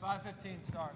5:15 start.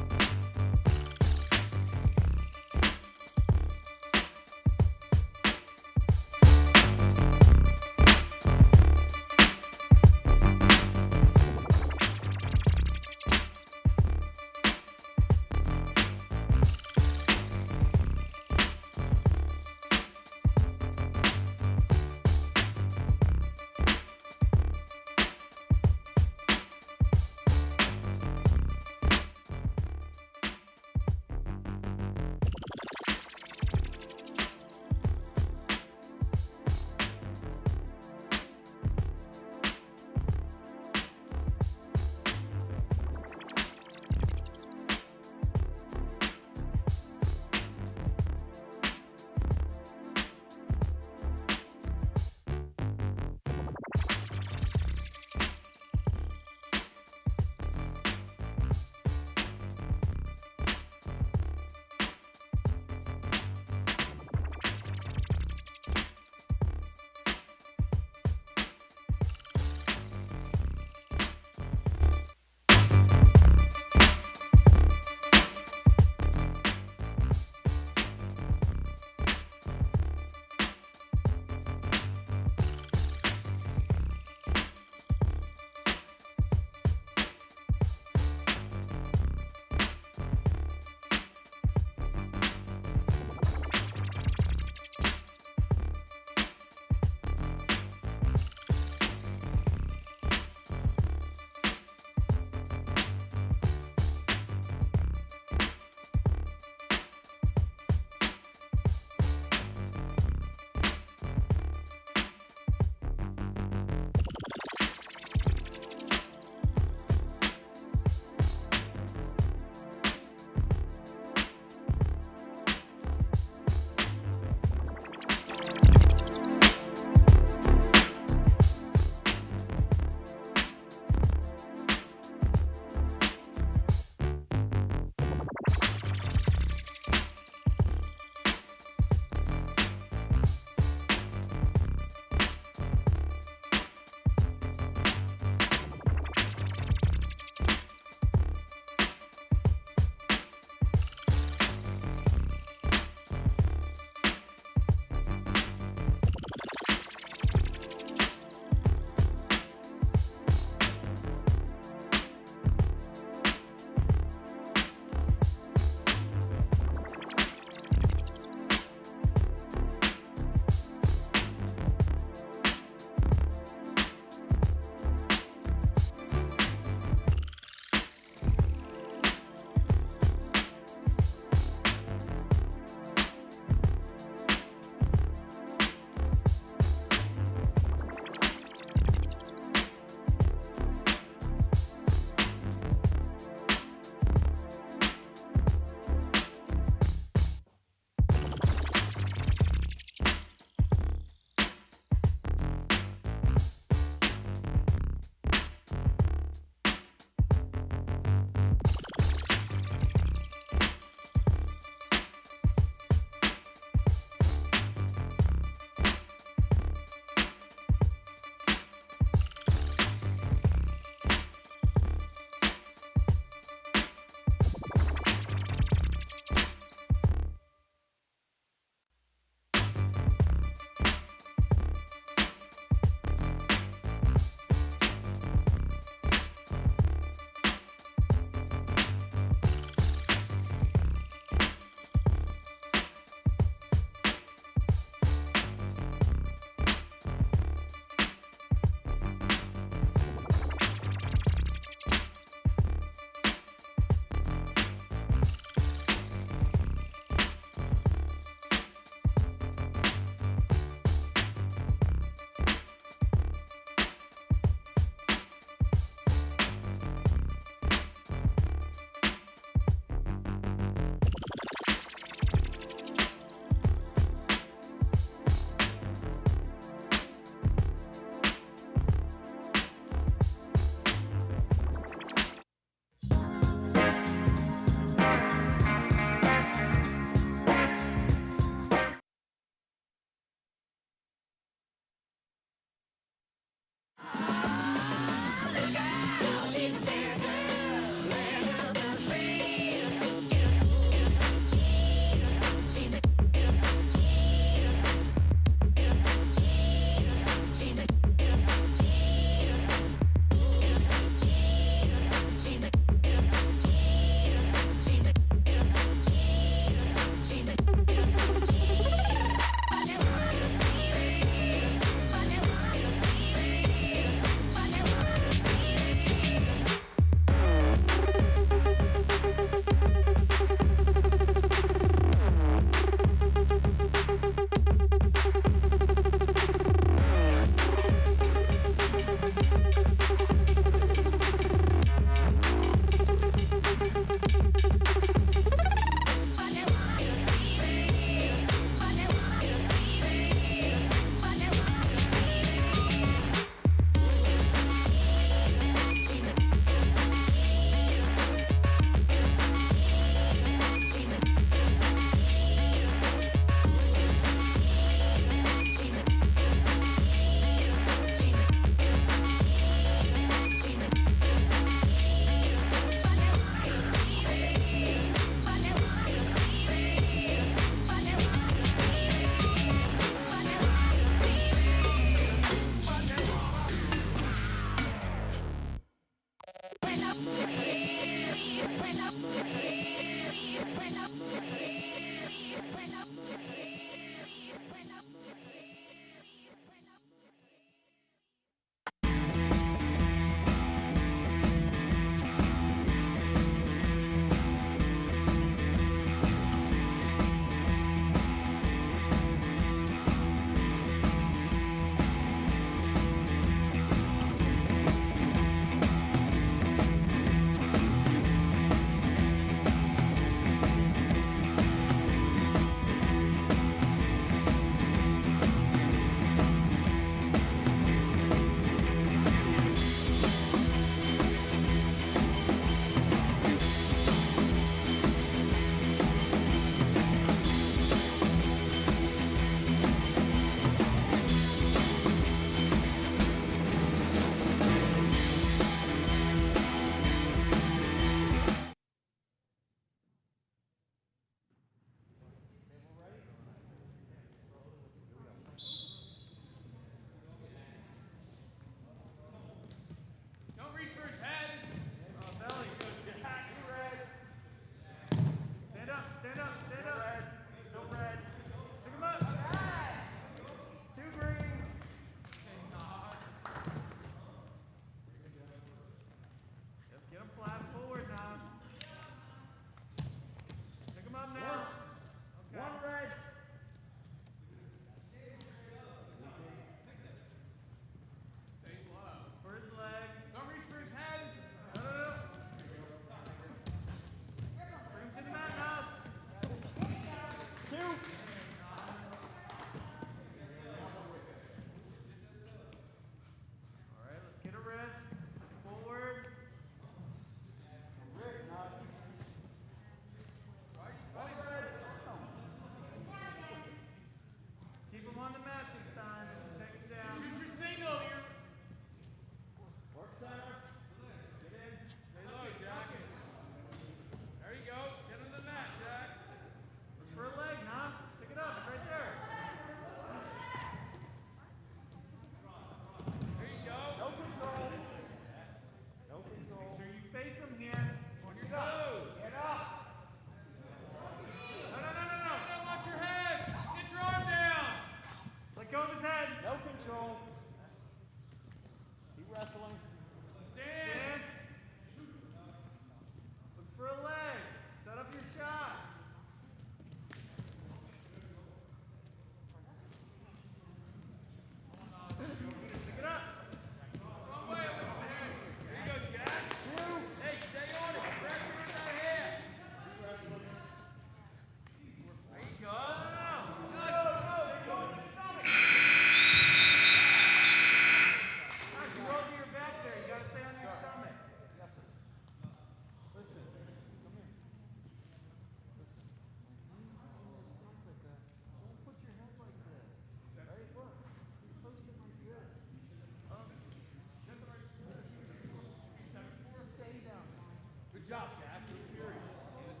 job, Jack. Good period. So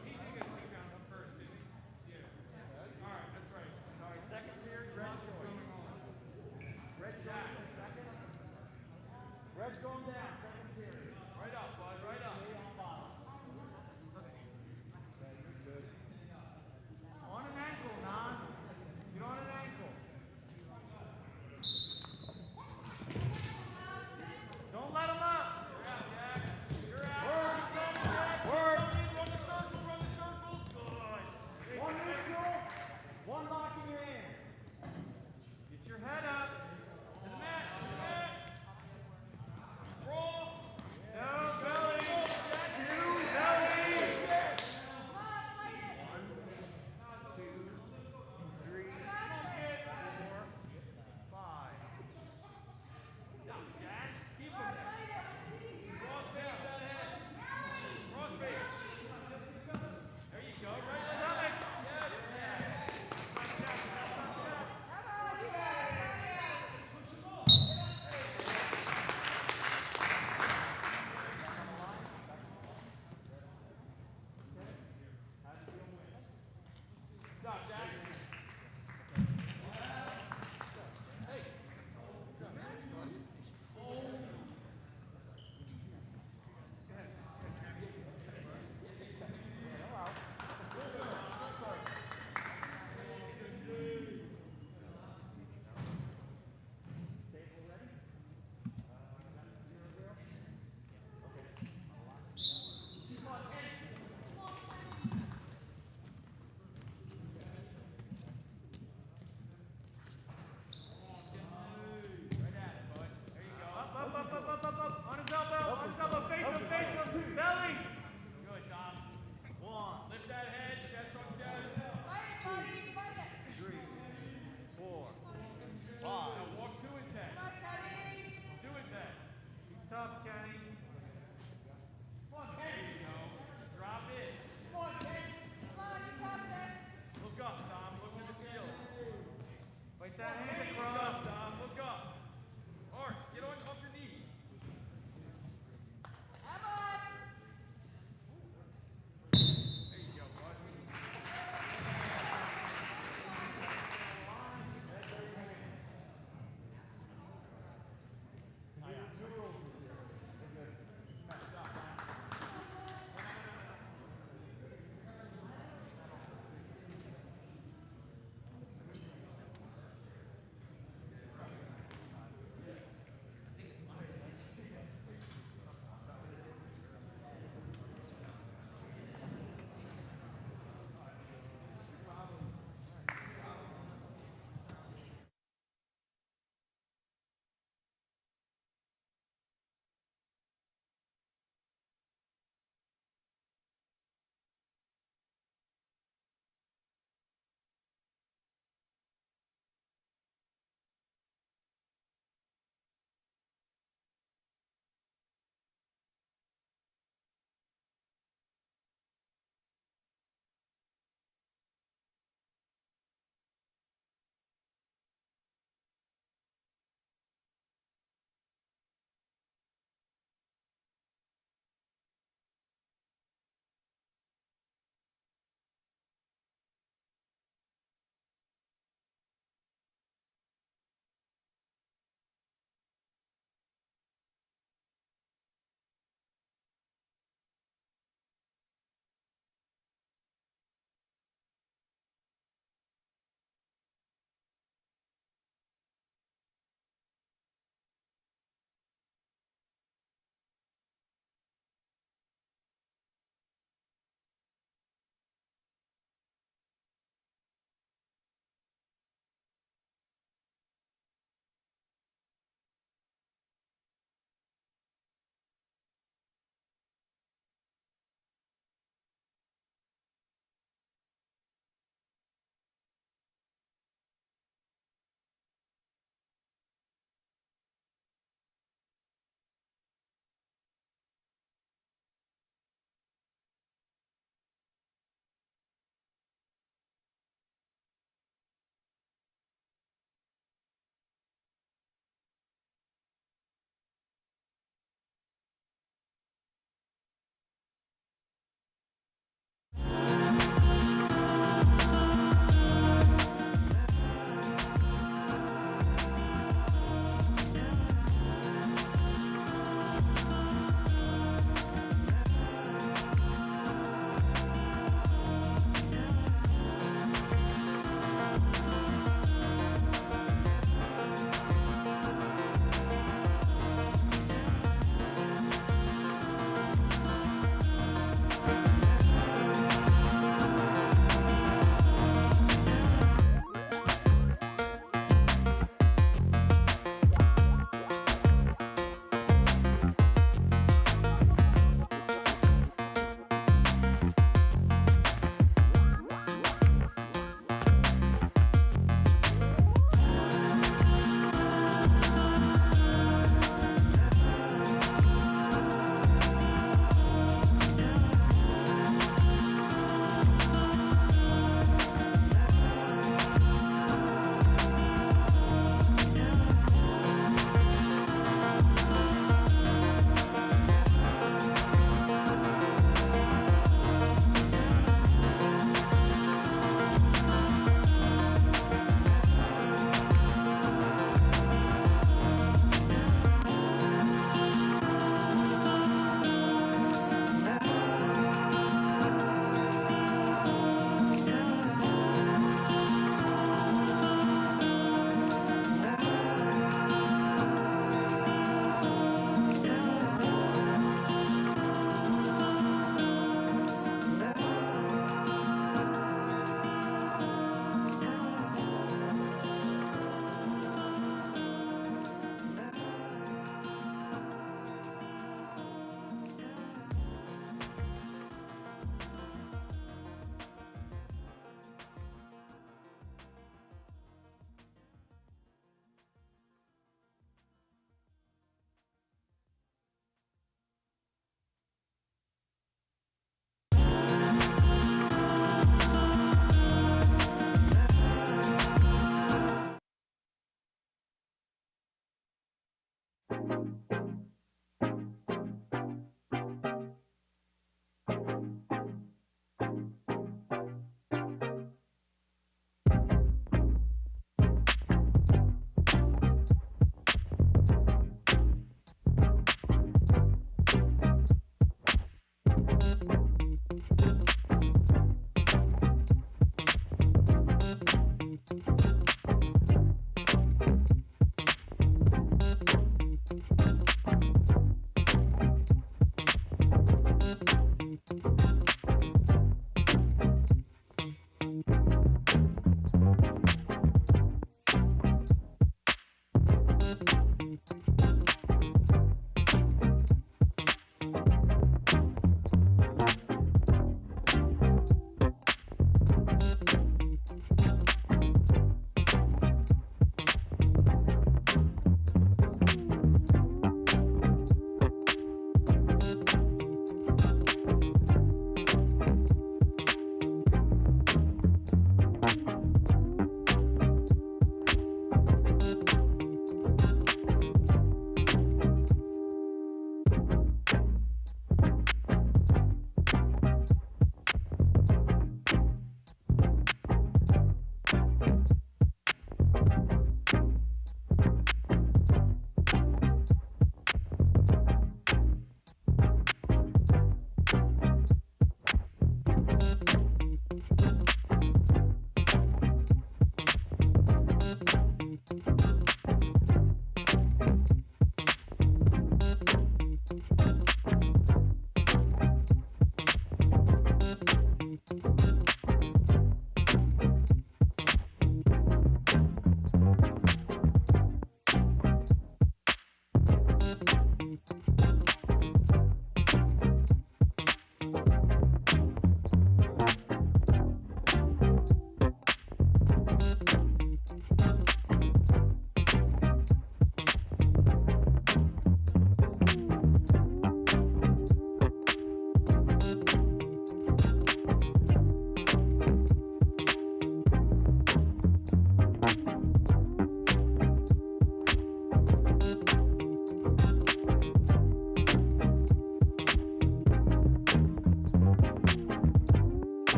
he did get kicked down first, didn't he? Yeah. All right, that's right. Sorry, second period, red choice. Red choice for second. Red's going down, second period. Right up, bud, right up. Stay on bottom. Okay, good. On an ankle, Nas. Get on an ankle. Don't let him up.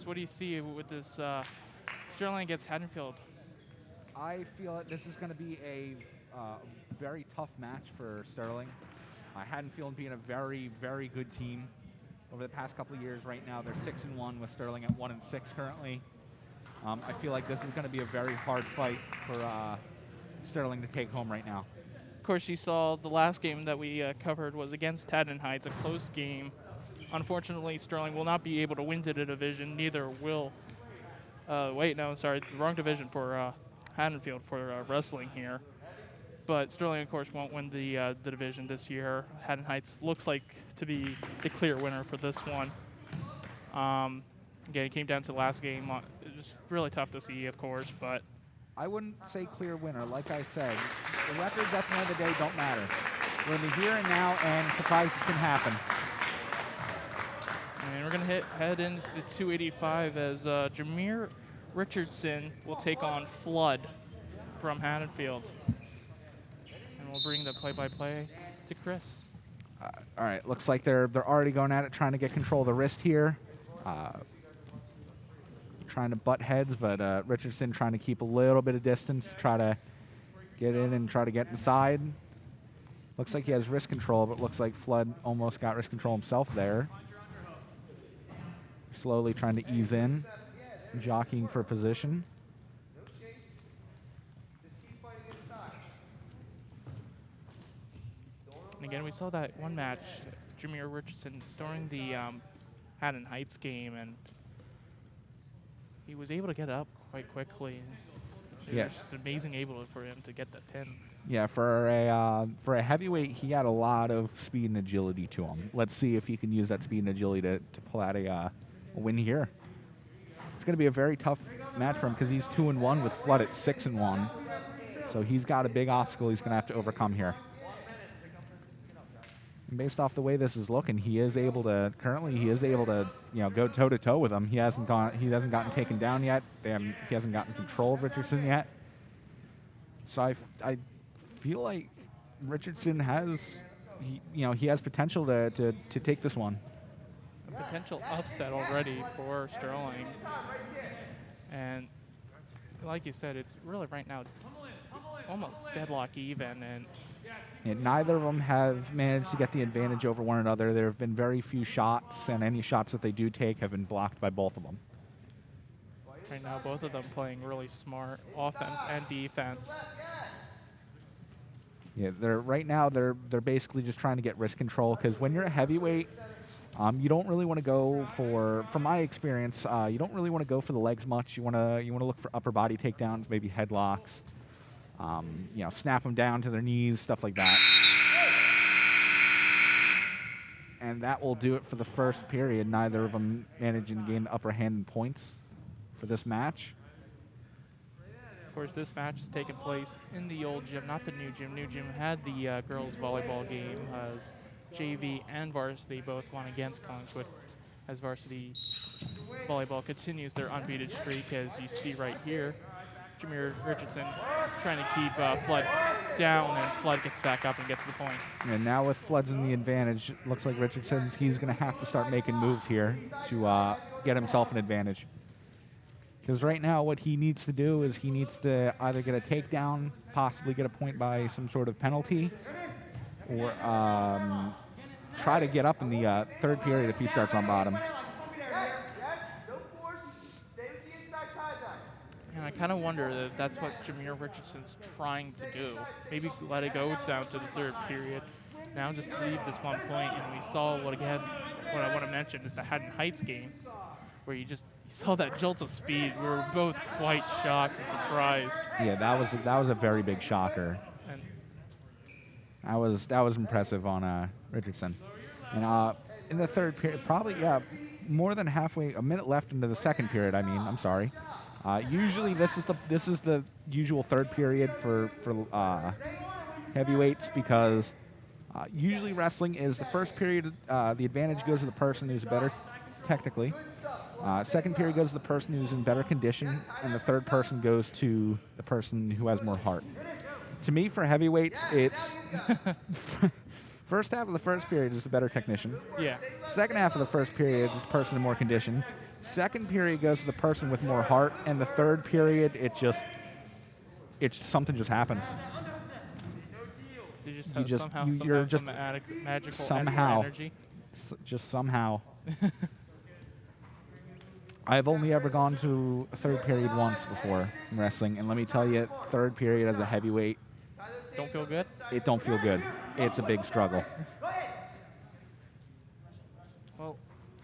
what do you see with this Sterling against Haddonfield? I feel that this is going to be a very tough match for Sterling. Haddonfield being a very, very good team over the past couple of years. Right now, they're 6-1 with Sterling at 1-6 currently. I feel like this is going to be a very hard fight for Sterling to take home right now. Of course, you saw the last game that we covered was against Haddon Heights, a close game. Unfortunately, Sterling will not be able to win to the division. Neither will. Wait, no, sorry, it's the wrong division for Haddonfield for wrestling here. But Sterling, of course, won't win the division this year. Haddon Heights looks like to be the clear winner for this one. Again, it came down to the last game. It was really tough to see, of course, but I wouldn't say clear winner. Like I said, the records at the end of the day don't matter. We're in the here and now, and surprises can happen. and we're going to head into the 285 as Jameer Richardson will take on Flood from Haddonfield. And we'll bring the play-by-play to Chris. All right, looks like they're already going at it, trying to get control of the wrist here. Trying to butt heads, but Richardson trying to keep a little bit of distance to try to get in and try to get inside. Looks like he has wrist control, but looks like Flood almost got wrist control himself there. Slowly trying to ease in, jockeying for position. And again, we saw that one match, Jameer Richardson, during the Haddon Heights game, and he was able to get up quite quickly. It was just amazing able for him to get that pin. Yeah, for a heavyweight, he had a lot of speed and agility to him. Let's see if he can use that speed and agility to pull out a win here. It's going to be a very tough match for him because he's 2-1 with Flood at 6-1. So he's got a big obstacle he's going to have to overcome here. And based off the way this is looking, he is able to go toe to toe with him. He hasn't gotten taken down yet. He hasn't gotten control of Richardson yet. So I feel like Richardson has he has potential to take this one. A potential upset already for Sterling. And like you said, it's really right now almost deadlock even, and neither of them have managed to get the advantage over one another. There have been very few shots, and any shots that they do take have been blocked by both of them. Right now, both of them playing really smart offense and defense. Yeah, they're basically just trying to get wrist control, because when you're a heavyweight, you don't really want to go for, from my experience, you don't really want to go for the legs much. You want to look for upper body takedowns, maybe headlocks. Snap them down to their knees, stuff like that. And that will do it for the first period. Neither of them managing to gain the upper hand in points for this match. Of course, this match is taking place in the old gym, not the new gym. New gym had the girls' volleyball game as JV and Varsity both won against Collingswood, as Varsity volleyball continues their unbeaten streak, as you see right here. Jameer Richardson trying to keep Flood down, and Flood gets back up and gets the point. And now with Flood's in the advantage, looks like he's going to have to start making moves here to get himself an advantage. Because right now what he needs to do is he needs to either get a takedown, possibly get a point by some sort of penalty, or try to get up in the third period if he starts on bottom. And I kind of wonder if that's what Jameer Richardson's trying to do. Maybe let it go down to the third period. Now just leave this one point. And we saw what I want to mention is the Haddon Heights game, where you saw that jolt of speed. We were both quite shocked and surprised. Yeah, that was a very big shocker. And that was impressive on Richardson. And in the third period, probably more than halfway, a minute left into the second period. I'm sorry. Usually this is the usual third period for heavyweights, because usually wrestling is the first period, the advantage goes to the person who's better technically. Second period goes to the person who's in better condition, and the third person goes to the person who has more heart. To me, for heavyweights, it's First half of the first period is the better technician. Yeah. Second half of the first period is the person in more condition. Second period goes to the person with more heart, and the third period, something just happens. You just You have just- somehow, you- some you're have just some magical somehow. energy. Just somehow. I've only ever gone to a third period once before in wrestling, and let me tell you, third period as a heavyweight, Don't feel good? it don't feel good. It's a big struggle. Well,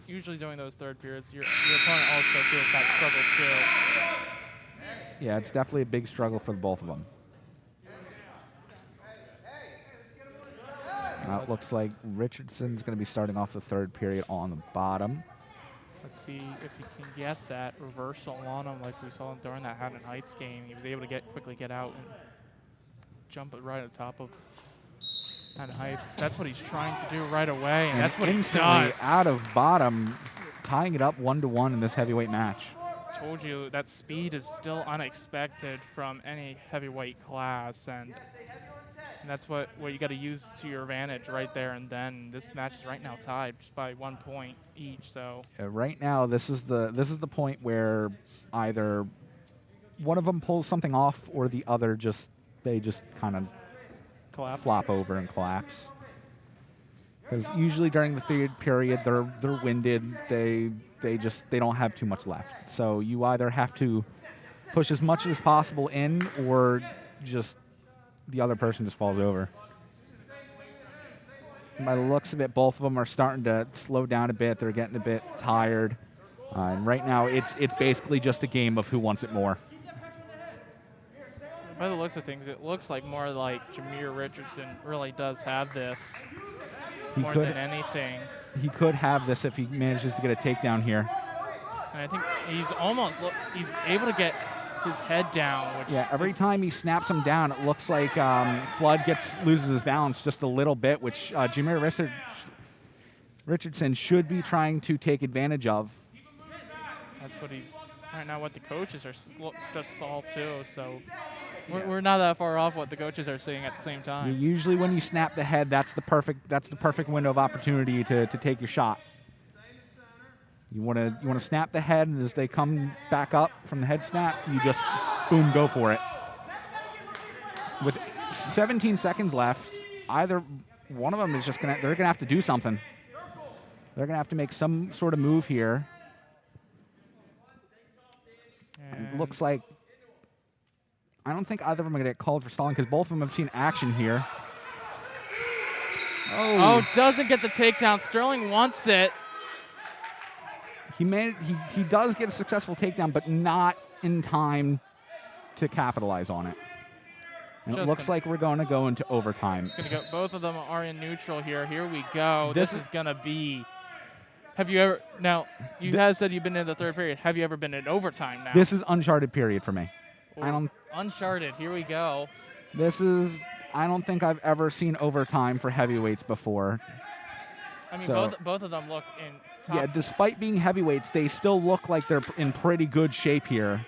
usually during those third periods, your opponent also feels that struggle too. Yeah, it's definitely a big struggle for both of them. Now it looks like Richardson's going to be starting off the third period on the bottom. Let's see if he can get that reversal on him like we saw during that Haddon Heights game. He was able to quickly get out and jump it right on top of Haddon Heights. That's what he's trying to do right away, and that's what he instantly does. out of bottom, tying it up 1-1 in this heavyweight match. Told you that speed is still unexpected from any heavyweight class, and that's what you got to use to your advantage right there and then. This match is right now tied just by 1 point each. So Right now, this is the point where either one of them pulls something off, or the other they just kind of collapse. flop over and collapse. Because usually during the third period, they're winded. They don't have too much left. So you either have to push as much as possible in, or just the other person just falls over. By the looks of it, both of them are starting to slow down a bit. They're getting a bit tired. And right now, it's basically just a game of who wants it more. By the looks of things, it looks like more like Jameer Richardson really does have this more than anything. He could have this if he manages to get a takedown here. And I think he's able to get his head down. Which Every time he snaps him down, it looks like Flood loses his balance just a little bit, which Jameer Richardson should be trying to take advantage of. That's what he's right now. What the coaches are just saw too. So we're not that far off what the coaches are saying at the same time. Usually, when you snap the head, that's the perfect window of opportunity to take your shot. You want to snap the head, and as they come back up from the head snap, you just boom, go for it. With 17 seconds left, either one of them is they're gonna have to do something. They're gonna have to make some sort of move here. And it looks like I don't think either of them are gonna get called for stalling because both of them have seen action here. Oh, doesn't get the takedown. Sterling wants it. He does get a successful takedown, but not in time to capitalize on it. And it looks like we're going to go into overtime. It's gonna go. Both of them are in neutral here. Here we go. This is going to be. Have you ever? Now, you have said you've been in the third period. Have you ever been in overtime now? This is uncharted period for me. Uncharted. Here we go. I don't think I've ever seen overtime for heavyweights before. I mean, both of them look in top. Yeah, despite being heavyweights, they still look like they're in pretty good shape here.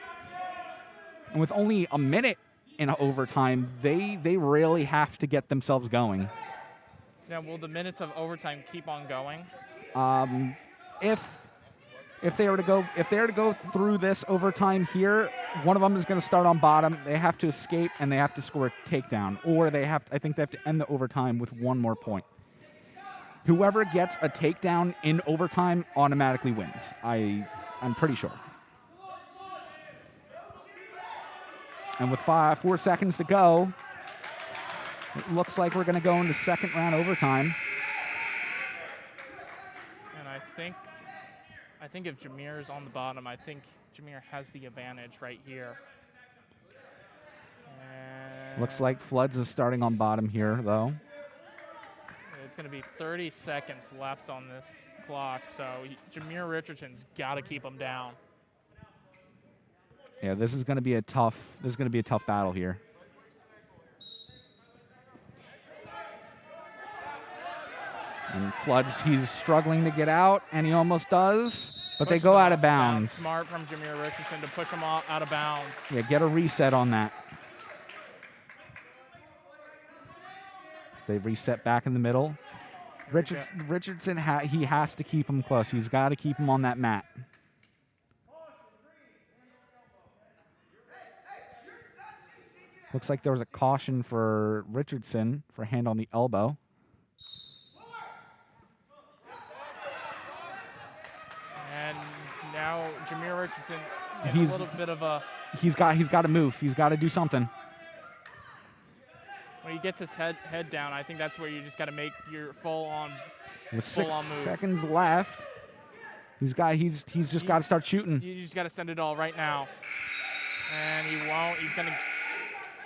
And with only a minute in overtime, they really have to get themselves going. Now, will the minutes of overtime keep on going? If they were to go through this overtime here, one of them is going to start on bottom. They have to escape and they have to score a takedown, or I think they have to end the overtime with one more point. Whoever gets a takedown in overtime automatically wins. I'm pretty sure. And with 4 seconds to go, it looks like we're going to go into second round overtime. And I think if Jameer is on the bottom, I think Jameer has the advantage right here. And Looks like Floods is starting on bottom here, though. it's going to be 30 seconds left on this clock, so Jameer Richardson's got to keep him down. Yeah, this is going to be a tough battle here. And Floods, he's struggling to get out, and he almost does, but they go out of bounds. Smart from Jameer Richardson to push him out of bounds. Yeah, get a reset on that. So they reset back in the middle. Richardson, he has to keep him close. He's got to keep him on that mat. Looks like there was a caution for Richardson for hand on the elbow. And now Jameer Richardson in He's a little bit of a... He's got to move. He's got to do something. When he gets his head down, I think that's where you just got to make your full-on With 6 move. seconds left, he's just got to start shooting. You just got to send it all right now. And he won't. He's going to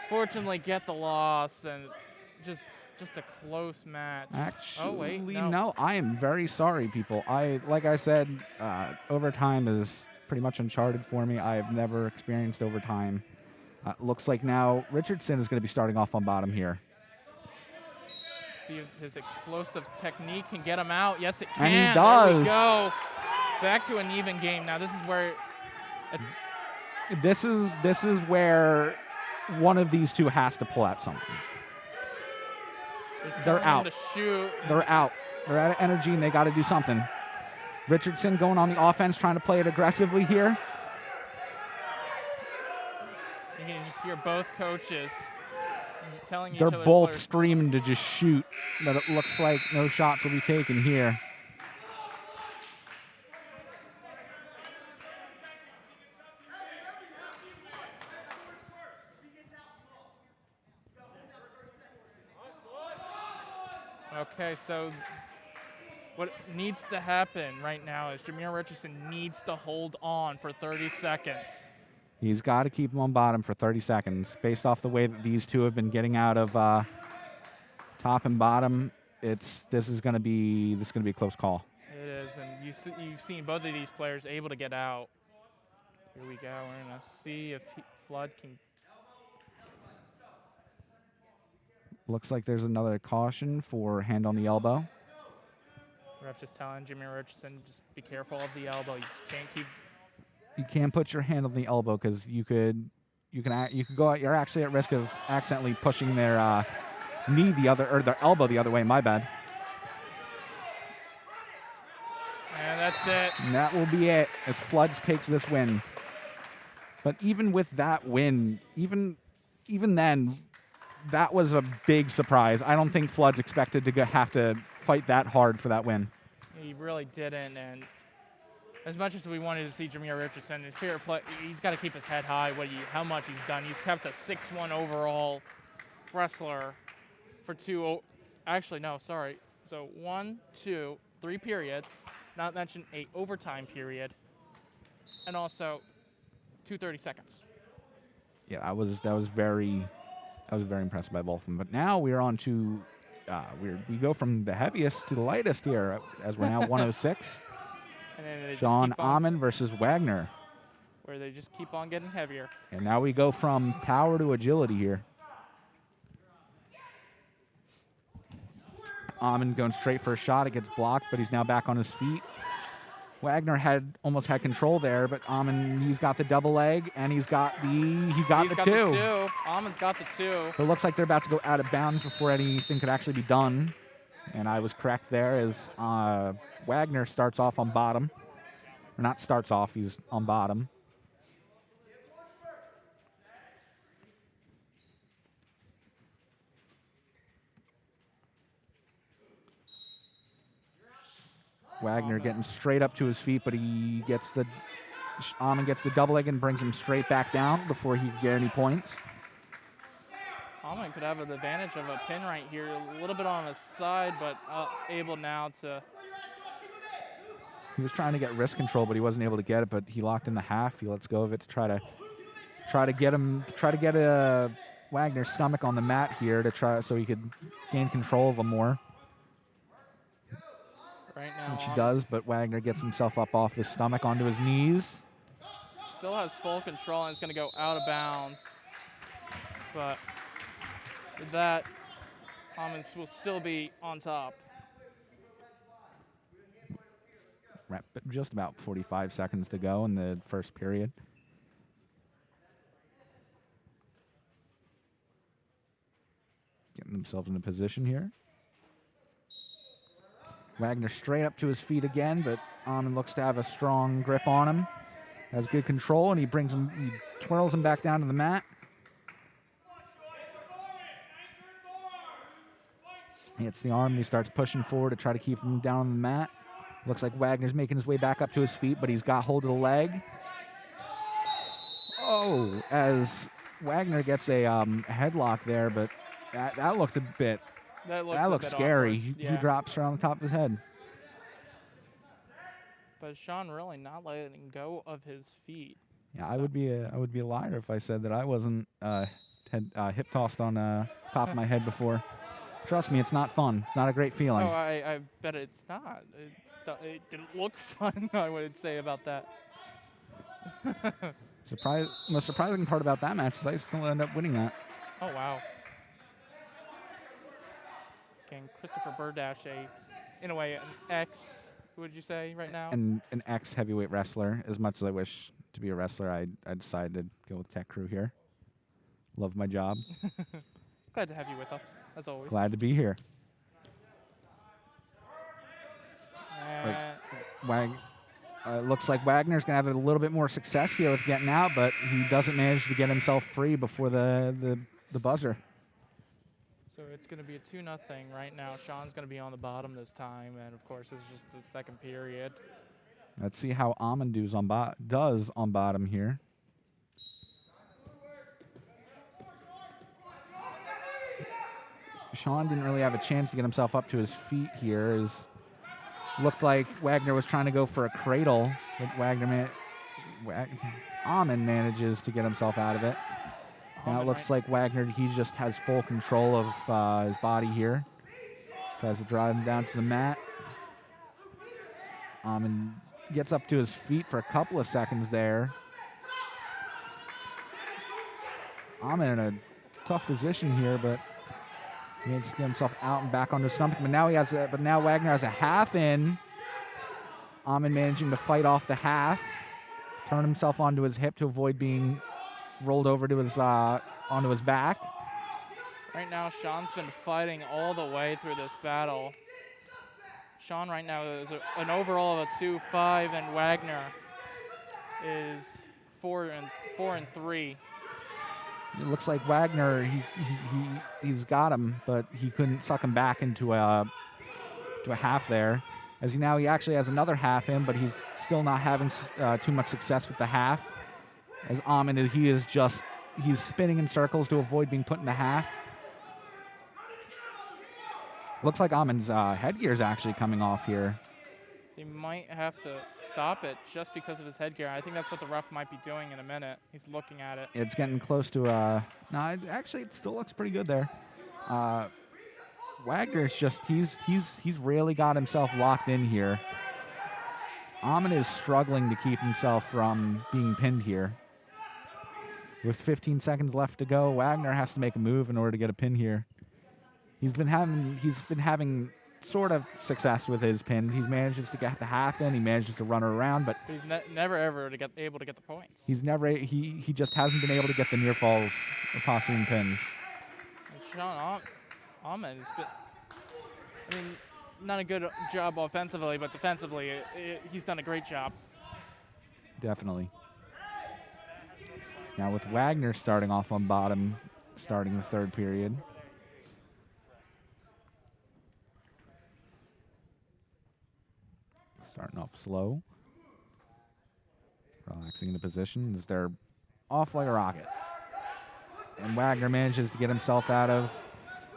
fortunately get the loss, and just a close match. Actually, oh, wait, no, I am very sorry, people. Like I said, overtime is pretty much uncharted for me. I have never experienced overtime. Looks like now Richardson is going to be starting off on bottom here. See if his explosive technique can get him out. Yes, it can. And he does. There we go. Back to an even game. Now this is where... This is where one of these two has to pull out something. They're out. To shoot. They're out. They're out of energy, and they got to do something. Richardson going on the offense, trying to play it aggressively here. You can just hear both coaches telling each They're other. both screaming to just shoot, but it looks like no shots will be taken here. Okay, so what needs to happen right now is Jameer Richardson needs to hold on for 30 seconds. He's got to keep him on bottom for 30 seconds. Based off the way that these two have been getting out of top and bottom, this is going to be a close call. It is, and you've seen both of these players able to get out. Here we go. We're going to see if Flood can. Looks like there's another caution for hand on the elbow. Ref just telling Jameer Richardson, just be careful of the elbow. You just can't keep. You can't put your hand on the elbow because you could go out. You're actually at risk of accidentally pushing their knee their elbow the other way. My bad. And that's it. And that will be it as Floods takes this win. But even with that win, even then, that was a big surprise. I don't think Floods expected to have to fight that hard for that win. He really didn't, and as much as we wanted to see Jameer Richardson, his fair play, he's got to keep his head high. How much he's done. He's kept a 6'1" overall wrestler for So 1, 2, 3 periods, not mention a overtime period, and also 2:30 seconds. Yeah, I was very impressed by both of them. But now we're on to we go from the heaviest to the lightest here as we're now 106. And then they Sean just keep on, Amon versus Wagner. where they just keep on getting heavier. And now we go from power to agility here. Amon going straight for a shot. It gets blocked, but he's now back on his feet. Wagner almost had control there, but Amon, he's got the double leg, and he's got the two. Amon's got the two. So it looks like they're about to go out of bounds before anything could actually be done. And I was correct there as Wagner starts off on bottom. Or not starts off, he's on bottom. Wagner getting straight up to his feet, but Amon gets the double leg and brings him straight back down before he can get any points. Amon could have an advantage of a pin right here, a little bit on his side, but able now to. He was trying to get wrist control, but he wasn't able to get it. But he locked in the half. He lets go of it to try to get Wagner's stomach on the mat here so he could gain control of him more. Right now, which he does, but Wagner gets himself up off his stomach onto his knees. Still has full control and is going to go out of bounds. But with that, Amon will still be on top. Just about 45 seconds to go in the first period. Getting themselves in a position here. Wagner straight up to his feet again, but Amon looks to have a strong grip on him. Has good control, and he twirls him back down to the mat. He hits the arm, and he starts pushing forward to try to keep him down on the mat. Looks like Wagner's making his way back up to his feet, but he's got hold of the leg. Oh, as Wagner gets a headlock there, but that looked a bit... That looked scary. He drops right on the top of his head. But Sean really not letting go of his feet. Yeah, so. I would be a liar if I said that I wasn't hip tossed on top of my head before. Trust me, it's not fun. It's not a great feeling. Oh, I bet it's not. It didn't look fun, I would say about that. Most surprising part about that match is I still end up winning that. Oh, wow. Again, Christopher Burdash, in a way, an ex, would you say, right now? An ex-heavyweight wrestler. As much as I wish to be a wrestler, I decided to go with Tech Crew here. Love my job. Glad to have you with us, as always. Glad to be here. Looks like Wagner's going to have a little bit more success here with getting out, but he doesn't manage to get himself free before the buzzer. So it's going to be a 2-0 right now. Sean's going to be on the bottom this time, and of course, this is just the second period. Let's see how Amon does on bottom here. Sean didn't really have a chance to get himself up to his feet here. Looked like Wagner was trying to go for a cradle, but Amon manages to get himself out of it. Now it looks like Wagner, he just has full control of his body here. Tries to drive him down to the mat. Amon gets up to his feet for a couple of seconds there. Amon in a tough position here, but he manages to get himself out and back onto his stomach. But now Wagner has a half in. Amon managing to fight off the half, turn himself onto his hip to avoid being rolled over to his onto his back. Right now, Sean's been fighting all the way through this battle. Sean right now is an overall of a 2-5, and Wagner is 4-3. It looks like Wagner, he's got him, but he couldn't suck him back into a half there. As he actually has another half in, but he's still not having too much success with the half. As Amon, he's spinning in circles to avoid being put in the half. Looks like Amon's headgear is actually coming off here. They might have to stop it just because of his headgear. I think that's what the ref might be doing in a minute. He's looking at it. It's getting close to no, actually it still looks pretty good there. Wagner's he's really got himself locked in here. Amon is struggling to keep himself from being pinned here. With 15 seconds left to go, Wagner has to make a move in order to get a pin here. He's been having sort of success with his pins. He manages to get the half in. He manages to run her around, but he's never ever able to get the points. He just hasn't been able to get the near falls or posturing pins. And Sean Amon has been, not a good job offensively, but defensively, he's done a great job. Definitely. Now with Wagner starting off on bottom, starting the third period. Starting off slow. Relaxing the position as they're off like a rocket. And Wagner manages to get himself out of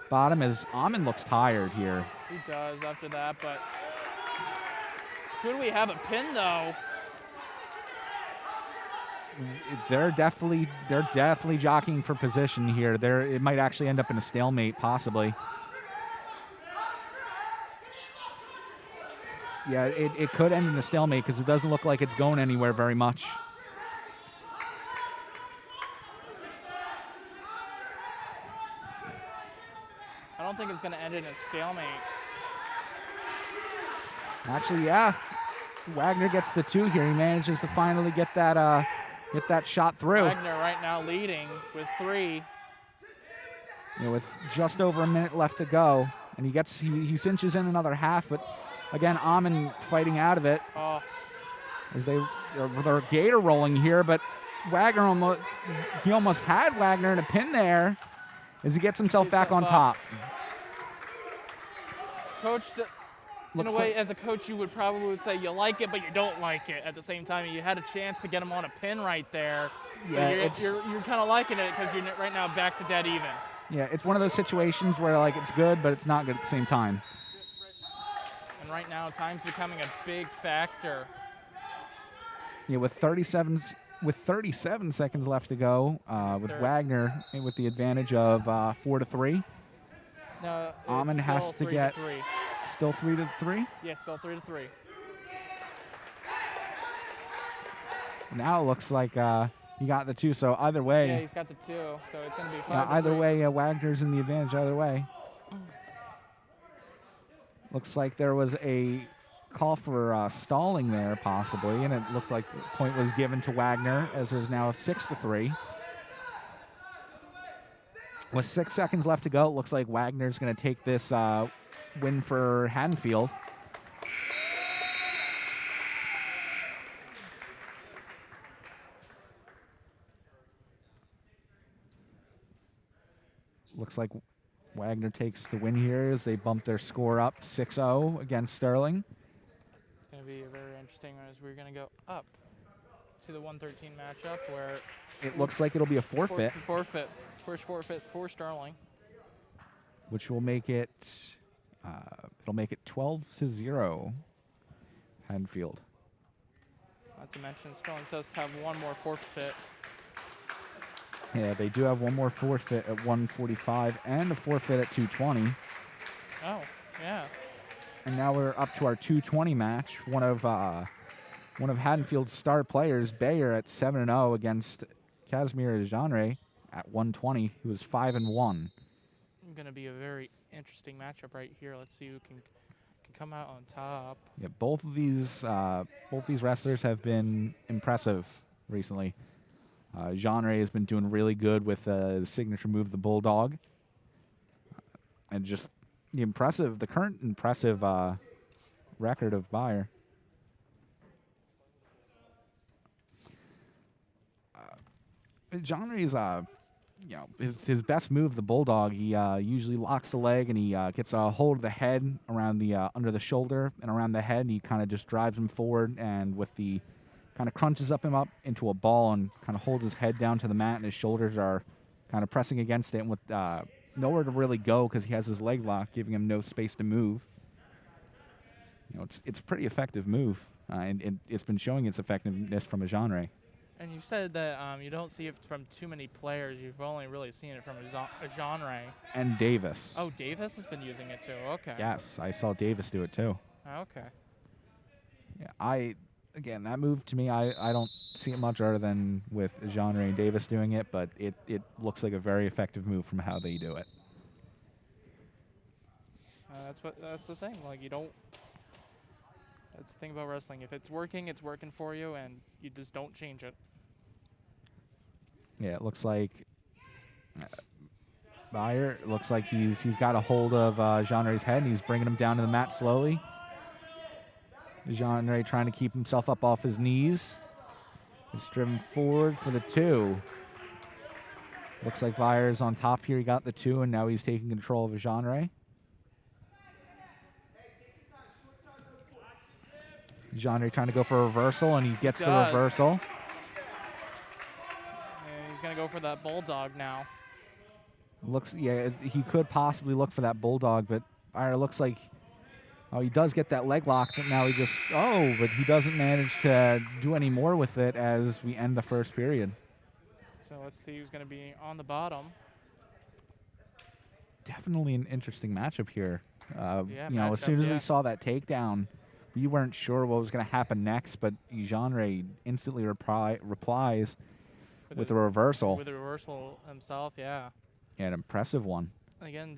bottom as Amon looks tired here. He does after that, but could we have a pin though? They're definitely jockeying for position here. It might actually end up in a stalemate, possibly. Yeah, it could end in a stalemate because it doesn't look like it's going anywhere very much. I don't think it's going to end in a stalemate. Actually, yeah. Wagner gets the 2 here. He manages to finally get that shot through. Wagner right now leading with 3. With just over a minute left to go, and he cinches in another half, but Again, Amon fighting out of it Oh, as they're gator rolling here, but Wagner almost had Wagner in a pin there as he gets himself back on top. Coach, in a way, as a coach, you would probably say you like it, but you don't like it. At the same time, you had a chance to get him on a pin right there. Yeah, but you're kind of liking it because you're right now back to dead even. Yeah, it's one of those situations where like it's good, but it's not good at the same time. And right now, time's becoming a big factor. Yeah, with 37 seconds left to go, with Wagner with the advantage of 4-3. No, Amon has to get still 3-3. Yeah, still 3-3. Now it looks like he got the 2. So either way, yeah, he's got the 2. So it's going to be 5. Yeah, either way, Wagner's in the advantage. Either way, looks like there was a call for stalling there, possibly, and it looked like the point was given to Wagner, as there's now 6-3. With 6 seconds left to go, it looks like Wagner's going to take this win for Haddonfield. Looks like Wagner takes the win here as they bump their score up 6-0 against Sterling. It's going to be very interesting as we're going to go up to the 113 matchup where it looks like it'll be a forfeit. Forfeit. First forfeit for Sterling. Which will make it, it'll make it 12-0 Haddonfield. Not to mention Sterling does have one more forfeit. Yeah, they do have one more forfeit at 145 and a forfeit at 220. Oh, yeah. And now we're up to our 220 match. One of Haddonfield's star players, Bayer, at 7-0 against Casimir Genre at 120, who is 5-1. Going to be a very interesting matchup right here. Let's see who can come out on top. Yeah, both these wrestlers have been impressive recently. Genre has been doing really good with the signature move, the Bulldog, and just the current impressive record of Bayer. Genre is his best move, the Bulldog. He usually locks the leg and he gets a hold of the head around the under the shoulder and around the head. And he kind of just drives him forward and with the kind of crunches him up into a ball and kind of holds his head down to the mat and his shoulders are kind of pressing against it and with nowhere to really go because he has his leg locked, giving him no space to move. It's a pretty effective move and it's been showing its effectiveness from a Genre. And you said that you don't see it from too many players. You've only really seen it from a Genre. And Davis. Oh, Davis has been using it too. Okay. Yes, I saw Davis do it too. Okay. Yeah, again, that move to me, I don't see it much other than with Genre and Davis doing it, but it looks like a very effective move from how they do it. That's the thing. Like, you don't. That's the thing about wrestling. If it's working for you, and you just don't change it. Yeah, it looks like Bayer. It looks like he's got a hold of Genre's head, and he's bringing him down to the mat slowly. Genre trying to keep himself up off his knees. He's driven forward for the 2. Looks like Bayer's on top here. He got the 2, and now he's taking control of Genre. Genre trying to go for a reversal, and he gets the reversal. And he's going to go for that Bulldog now. He could possibly look for that Bulldog, but Bayer looks like, he does get that leg lock, but now but he doesn't manage to do any more with it as we end the first period. So let's see who's going to be on the bottom. Definitely an interesting matchup here. As soon as we saw that takedown, we weren't sure what was going to happen next, but Genre instantly replies with a reversal. With a reversal himself, yeah. Yeah, an impressive one. Again,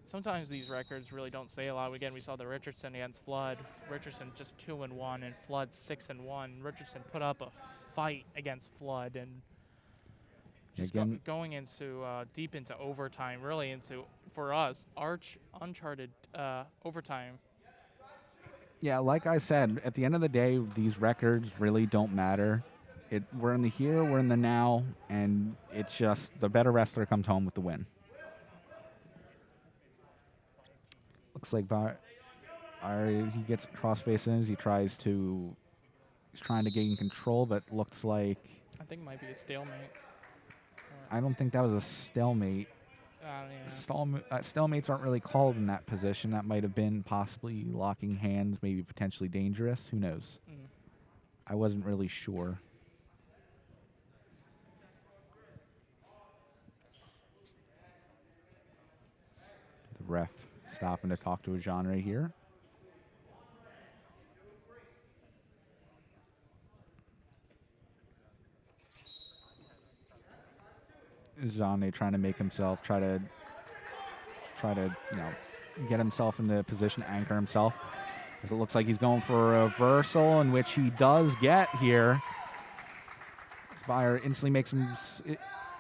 sometimes these records really don't say a lot. Again, we saw the Richardson against Flood. Richardson just 2-1 and Flood 6-1. Richardson put up a fight against Flood and just going into deep into overtime, really into, for us, uncharted overtime. Yeah, like I said, at the end of the day, these records really don't matter. We're in the here, we're in the now, and it's just the better wrestler comes home with the win. Looks like he gets cross faces. He's trying to gain control, but looks like I think it might be a stalemate. I don't think that was a stalemate. Yeah. Stalemates aren't really called in that position. That might have been possibly locking hands, maybe potentially dangerous. Who knows? I wasn't really sure. The ref stopping to talk to a genre here. Zane trying to make himself try to get himself into position, anchor himself, as it looks like he's going for a reversal, in which he does get here. Bayer instantly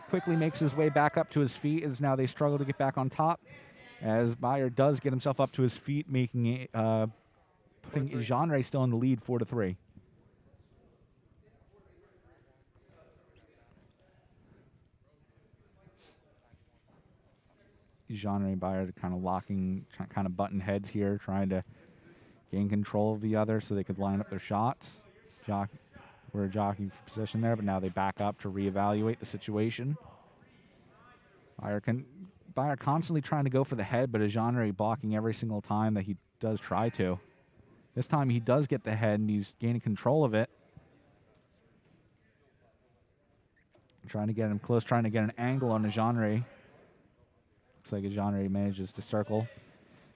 quickly makes his way back up to his feet, as now they struggle to get back on top, as Bayer does get himself up to his feet, making it putting Genre still in the lead 4-3. Genre and Bayer kind of kind of button heads here, trying to gain control of the other so they could line up their shots. We're jockeying for position there, but now they back up to reevaluate the situation. Bayer constantly trying to go for the head, but Genre blocking every single time that he does try to. This time he does get the head, and he's gaining control of it. Trying to get him close, trying to get an angle on Genre. Looks like Genre manages to circle,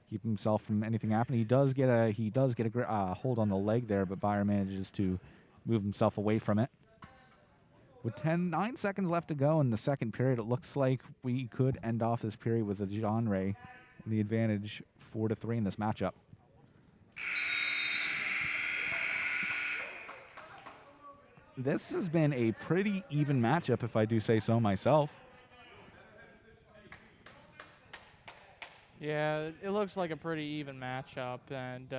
keep himself from anything happening. He does get a hold on the leg there, but Bayer manages to move himself away from it. With 9 seconds left to go in the second period, it looks like we could end off this period with a Genre in the advantage 4-3 in this matchup. This has been a pretty even matchup, if I do say so myself. Yeah, it looks like a pretty even matchup, and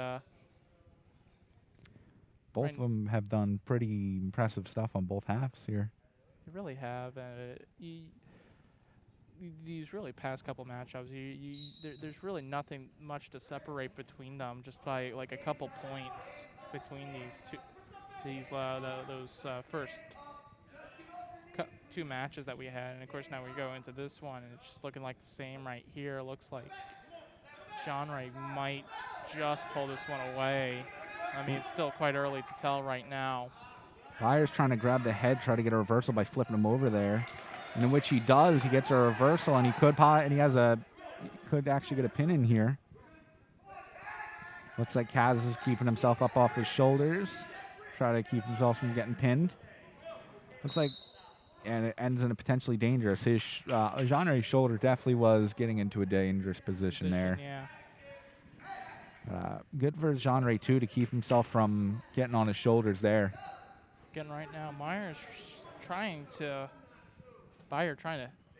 both of them have done pretty impressive stuff on both halves here. They really have, and these really past couple matchups, there's really nothing much to separate between them, just by like a couple points between those first two matches that we had, and of course now we go into this one, and it's just looking like the same right here. It looks like Genre might just pull this one away. I mean, it's still quite early to tell right now. Bayer's trying to grab the head, try to get a reversal by flipping him over there, and in which he does. He gets a reversal, and he could actually get a pin in here. Looks like Kaz is keeping himself up off his shoulders, try to keep himself from getting pinned. Looks like, and it ends in a potentially dangerous. His Genre's shoulder definitely was getting into a dangerous position there. Yeah. Good for Genre too to keep himself from getting on his shoulders there. Again, right now, Bayer trying to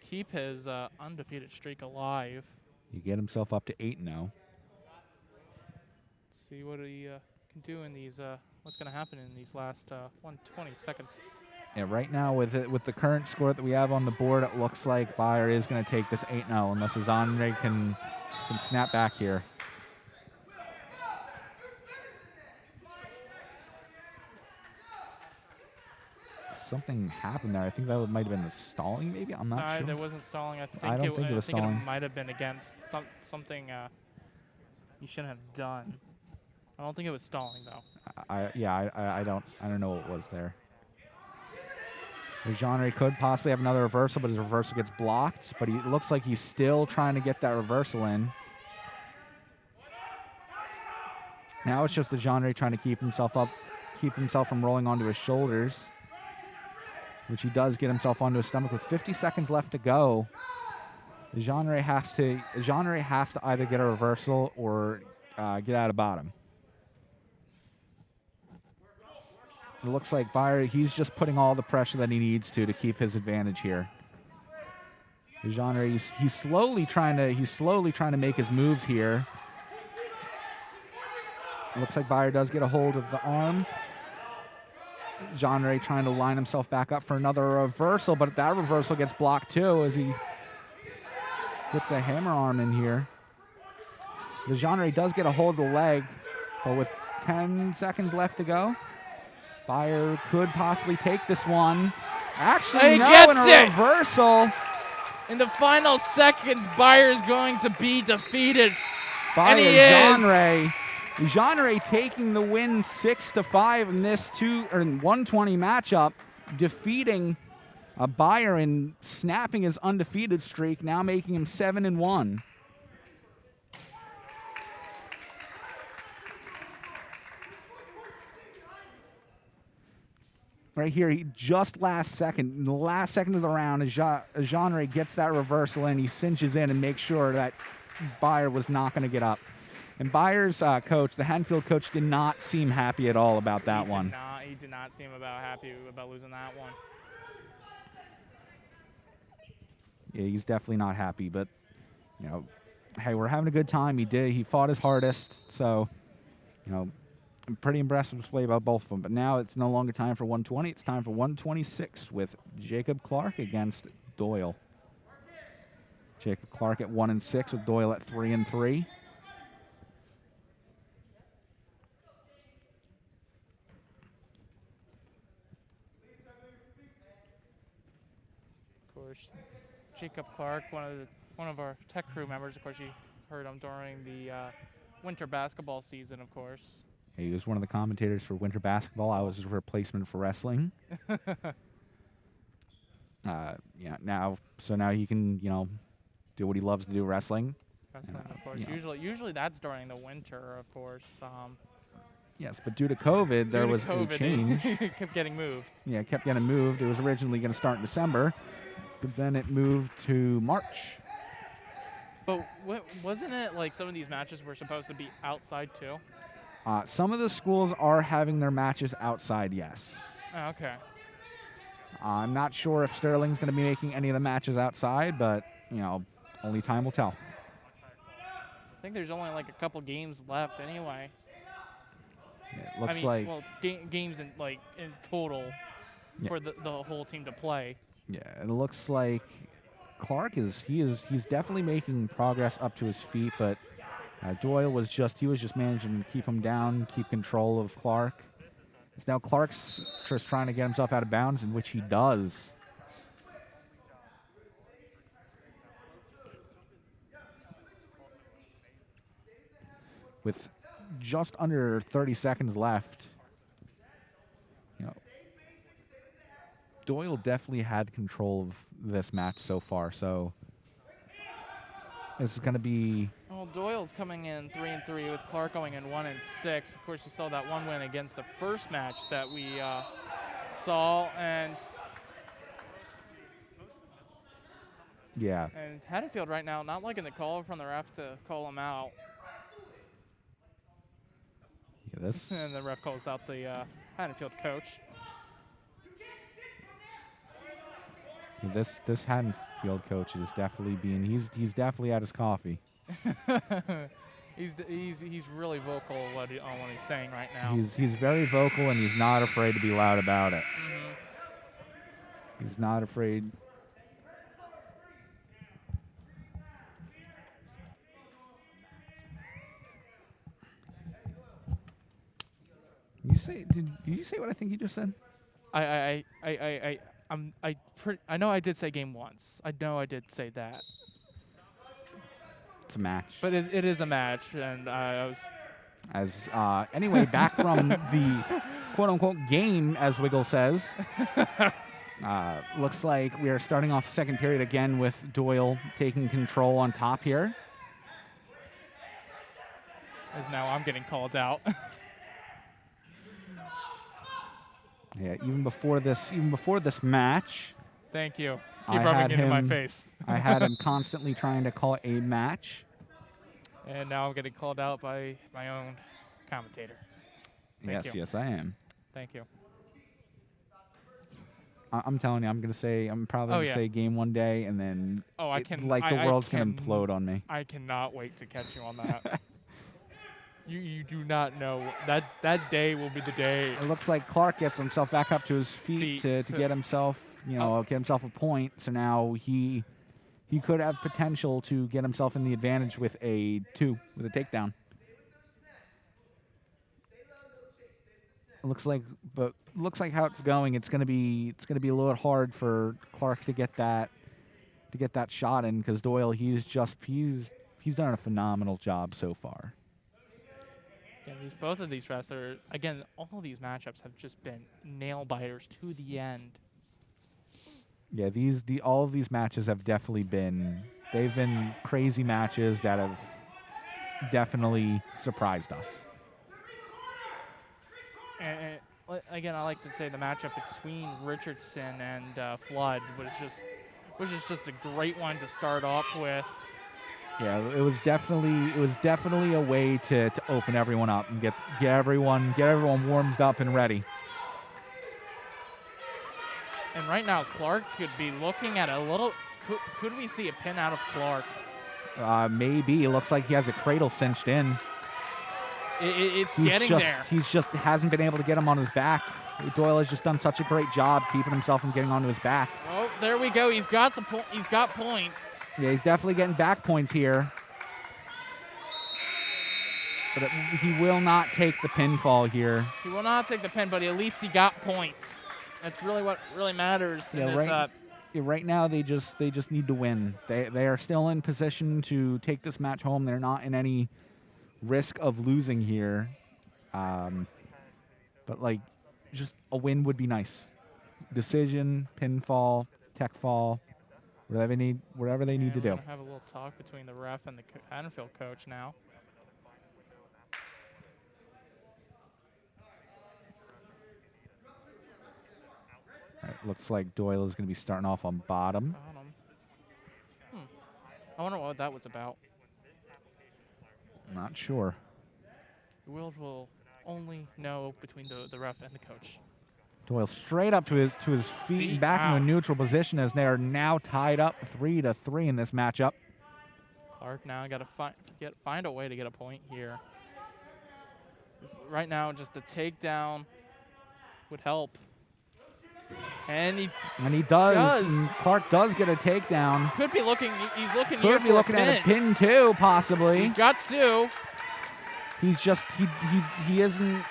keep his undefeated streak alive. You get himself up to 8 now. See what he can do in these. What's going to happen in these last 120 seconds? Yeah, right now with the current score that we have on the board, it looks like Bayer is going to take this 8-0 unless Genre can snap back here. Something happened there. I think that might have been the stalling, maybe? I'm not sure. There wasn't stalling. I think it was stalling. It might have been against something you shouldn't have done. I don't think it was stalling, though. I don't know what was there. Genre could possibly have another reversal, but his reversal gets blocked. But it looks like he's still trying to get that reversal in. Now it's just the Genre trying to keep himself from rolling onto his shoulders, which he does get himself onto his stomach. With 50 seconds left to go, Genre has to either get a reversal or get out of bottom. It looks like Bayer, he's just putting all the pressure that he needs to keep his advantage here. Genre, he's slowly trying to make his moves here. Looks like Bayer does get a hold of the arm. Jean-Ray trying to line himself back up for another reversal, but that reversal gets blocked too as he gets a hammer arm in here. The Jean-Ray does get a hold of the leg, but with 10 seconds left to go, Bayer could possibly take this one. Actually, He no, gets and a it! reversal. In the final seconds, Bayer's going to be defeated. By And he is. Jean-Ray. Jean-Ray taking the win 6-5 in this 120 matchup, defeating Bayer and snapping his undefeated streak, now making him 7-1. Right here, he just in the last second of the round, Jean-Ray gets that reversal and he cinches in and makes sure that Bayer was not going to get up. And Bayer's coach, the Haddonfield coach, did not seem happy at all about that one. He did not seem happy about losing that one. Yeah, he's definitely not happy, but, you know, hey, we're having a good time. He fought his hardest, so, you know, I'm pretty impressed with display about both of them. But now it's no longer time for 120. It's time for 126 with Jacob Clark against Doyle. Jacob Clark at 1-6 with Doyle at 3-3. Of course, Jacob Clark, one of our tech crew members. Of course, you heard him during the winter basketball season, of course. He was one of the commentators for winter basketball. I was his replacement for wrestling. Yeah, now he can, you know, do what he loves to do, wrestling. Wrestling, of course. You know. Usually that's during the winter, of course. Yes, but due to COVID, there was a change. It kept getting moved. Yeah, it kept getting moved. It was originally going to start in December, but then it moved to March. But wasn't it like some of these matches were supposed to be outside too? Some of the schools are having their matches outside, yes. Oh, okay. I'm not sure if Sterling's going to be making any of the matches outside, but, you know, only time will tell. I think there's only like a couple games left anyway. It looks games in total for the whole team to play. Yeah, it looks like Clark he's definitely making progress up to his feet, but Doyle was just managing to keep him down, keep control of Clark. It's now Clark's just trying to get himself out of bounds, in which he does. With just under 30 seconds left, you know, Doyle definitely had control of this match so far, so this is going to be... Well, Doyle's coming in 3-3 with Clark going in 1-6. Of course, you saw that one win against the first match that we saw, and yeah. And Haddonfield right now not liking the call from the ref to call him out. Yeah, this. And the ref calls out the Haddonfield coach. This Haddonfield coach is definitely he's definitely at his coffee. He's really vocal on what he's saying right now. He's very vocal, and he's not afraid to be loud about it. Mm-hmm. He's not afraid. Did you say what I think you just said? I know I did say game once. I know I did say that. It's a match. But it is a match, and I was... Anyway, back from the quote-unquote game, as Wiggle says. Looks like we are starting off second period again with Doyle taking control on top here. As now I'm getting called out. Yeah, even before this match. Thank you. Keep rubbing it in my face. I had him constantly trying to call a match. And now I'm getting called out by my own commentator. Thank you. Yes, I am. Thank you. I'm telling you, I'm probably going to say game one day, and then the world's going to implode on me. I cannot wait to catch you on that. You do not know. That day will be the day. It looks like Clark gets himself back up to his feet to get himself, get himself a point. So now he could have potential to get himself in the advantage with a takedown. Looks like how it's going. It's gonna be a little bit hard for Clark to get that shot in, because Doyle he's done a phenomenal job so far. Yeah, both of these wrestlers, again, all of these matchups have just been nail biters to the end. Yeah, all of these matches have definitely been crazy matches that have definitely surprised us. And again, I like to say the matchup between Richardson and Flood was just a great one to start off with. Yeah, it was definitely a way to open everyone up and get everyone warmed up and ready. And right now, Clark could be looking at a little. Could we see a pin out of Clark? Maybe. It looks like he has a cradle cinched in. It's getting there. He's just hasn't been able to get him on his back. Doyle has just done such a great job keeping himself from getting onto his back. Oh, there we go. He's got he's got points. Yeah, he's definitely getting back points here. But he will not take the pinfall here. He will not take the pin, but at least he got points. That's really what really matters in this. Right now, they just need to win. They are still in position to take this match home. They're not in any risk of losing here. But just a win would be nice. Decision, pinfall, tech fall, whatever they need to do. We're gonna have a little talk between the ref and the Haddonfield coach now. Looks like Doyle is going to be starting off on bottom. I wonder what that was about. Not sure. The world will only know between the ref and the coach. Doyle straight up to his feet and back into a neutral position, as they are now tied up 3-3 in this matchup. Clark now got to find a way to get a point here. Right now, just a takedown would help. And he does. And Clark does get a takedown. Could be looking. He's looking. Could be looking at a pin too, possibly. He's got two. He's just isn't.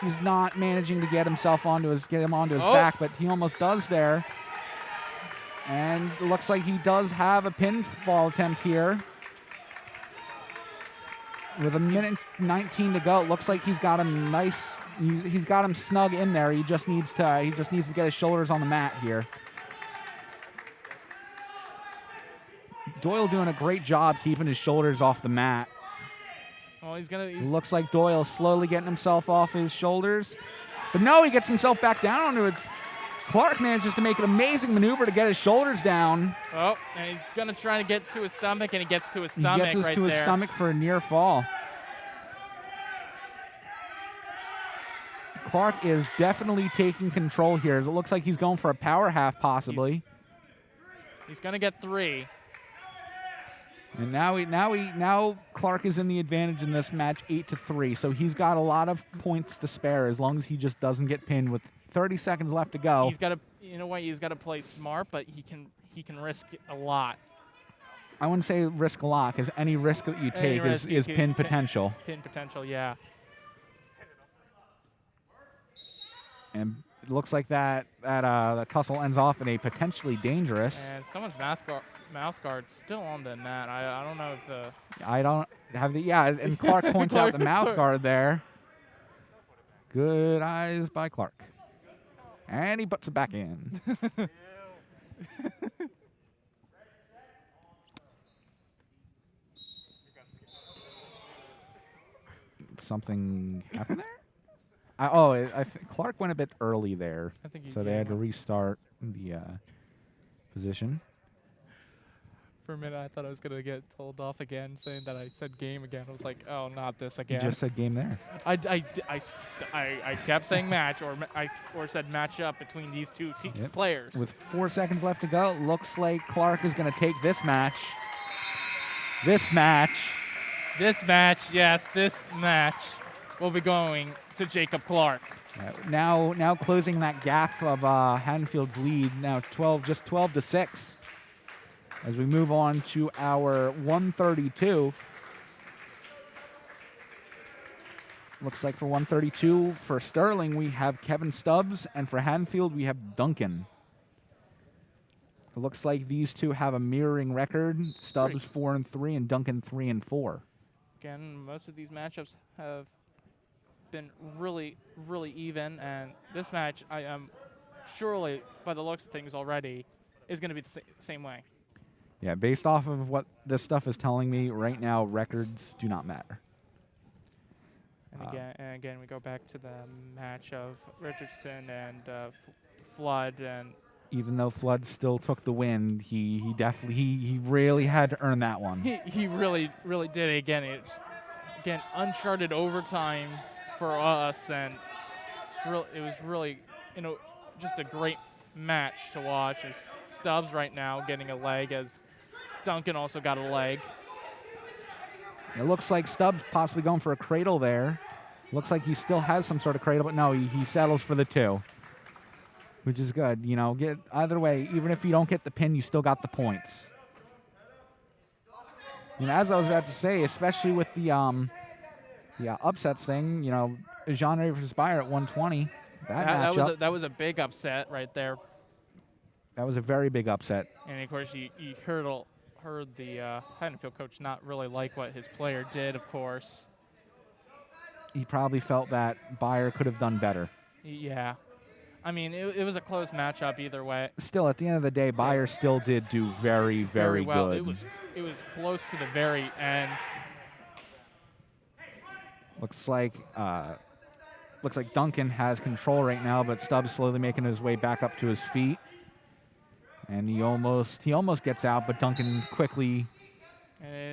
He's not managing to get him onto his back, but he almost does there. And it looks like he does have a pinfall attempt here. With a minute 19 to go, it looks like he's got him nice. He's got him snug in there. He just needs to get his shoulders on the mat here. Doyle doing a great job keeping his shoulders off the mat. Well, looks like Doyle slowly getting himself off his shoulders, but no, he gets himself back down onto it. Clark manages to make an amazing maneuver to get his shoulders down. Oh, and he's gonna try to get to his stomach, and he gets to his stomach. He gets to his stomach for a near fall. Clark is definitely taking control here. It looks like he's going for a power half, possibly. He's gonna get 3. And now Clark is in the advantage in this match, 8-3. So he's got a lot of points to spare as long as he just doesn't get pinned with 30 seconds left to go. He's got to, in a way, he's got to play smart, but he can risk a lot. I wouldn't say risk a lot, because any risk that you take is pin potential. Pin potential, yeah. And it looks like that tussle ends off in a potentially dangerous. And someone's mouth guard's still on the mat. I don't know if the. I don't have the and Clark points out the mouth guard there. Good eyes by Clark. And he puts it back in. Something happened there? I think Clark went a bit early there. I think so they had to restart the position. For a minute, I thought I was going to get told off again, saying that I said game again. I was like, oh, not this again. You just said game there. I kept saying match, or said match up between these two players. With 4 seconds left to go, looks like Clark is going to take this match. This match. This match, yes, this match will be going to Jacob Clark. Now closing that gap of Haddonfield's lead, now 12-6. As we move on to our 132. Looks like for 132, for Sterling, we have Kevin Stubbs, and for Haddonfield, we have Duncan. It looks like these two have a mirroring record. Stubbs 4-3 and Duncan 3-4. Again, most of these matchups have been really, really even, and this match, I am surely, by the looks of things already, is going to be the same way. Yeah, based off of what this stuff is telling me right now, records do not matter. And again, we go back to the match of Richardson and Flood, and even though Flood still took the win, he really had to earn that one. He really did. Again, uncharted overtime for us, and it was really just a great match to watch. As Stubbs right now getting a leg, as Duncan also got a leg. It looks like Stubbs possibly going for a cradle there. Looks like he still has some sort of cradle, but no, he settles for the 2, which is good. Either way, even if you don't get the pin, you still got the points. As I was about to say, especially with the upsets thing, Jean versus Bayer at 120. That was a big upset right there. That was a very big upset. And of course, you heard the Haddonfield coach not really like what his player did, of course. He probably felt that Bayer could have done better. Yeah. I mean, it was a close matchup either way. Still, at the end of the day, Bayer still did do very, very well. good. It was close to the very end. Looks like Duncan has control right now, but Stubbs slowly making his way back up to his feet. And he almost gets out, but Duncan quickly.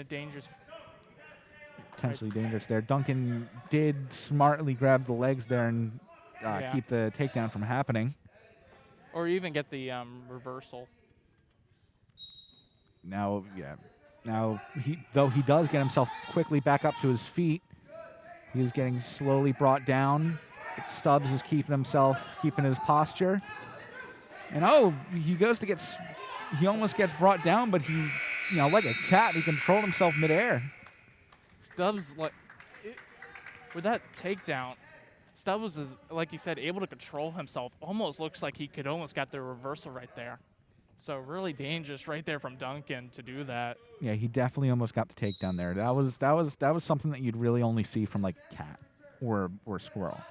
Dangerous. Potentially dangerous there. Duncan did smartly grab the legs there and keep the takedown from happening. Or even get the reversal. Now, though he does get himself quickly back up to his feet. He is getting slowly brought down. But Stubbs is keeping his posture. And he almost gets brought down, but he, like a cat, he controlled himself midair. Stubbs, with that takedown, Stubbs was, like you said, able to control himself. Almost looks like he could almost got the reversal right there. So really dangerous right there from Duncan to do that. Yeah, he definitely almost got the takedown there. That was something that you'd really only see from like cat or squirrel.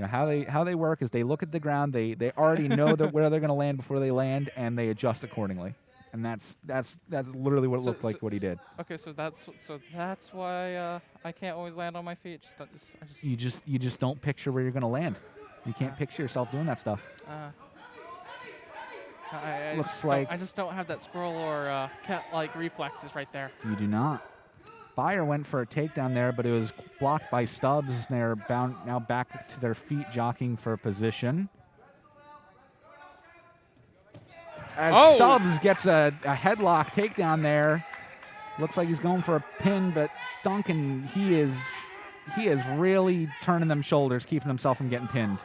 How they work is they look at the ground, they already know where they're going to land before they land, and they adjust accordingly. And that's literally what it looked like what he did. Okay, so that's why I can't always land on my feet. You just don't picture where you're going to land. You can't picture yourself doing that stuff. I just don't have that squirrel or cat-like reflexes right there. You do not. Bayer went for a takedown there, but it was blocked by Stubbs. They're now back to their feet, jockeying for position. As Stubbs gets a headlock takedown there. Looks like he's going for a pin, but Duncan, he is really turning them shoulders, keeping himself from getting pinned.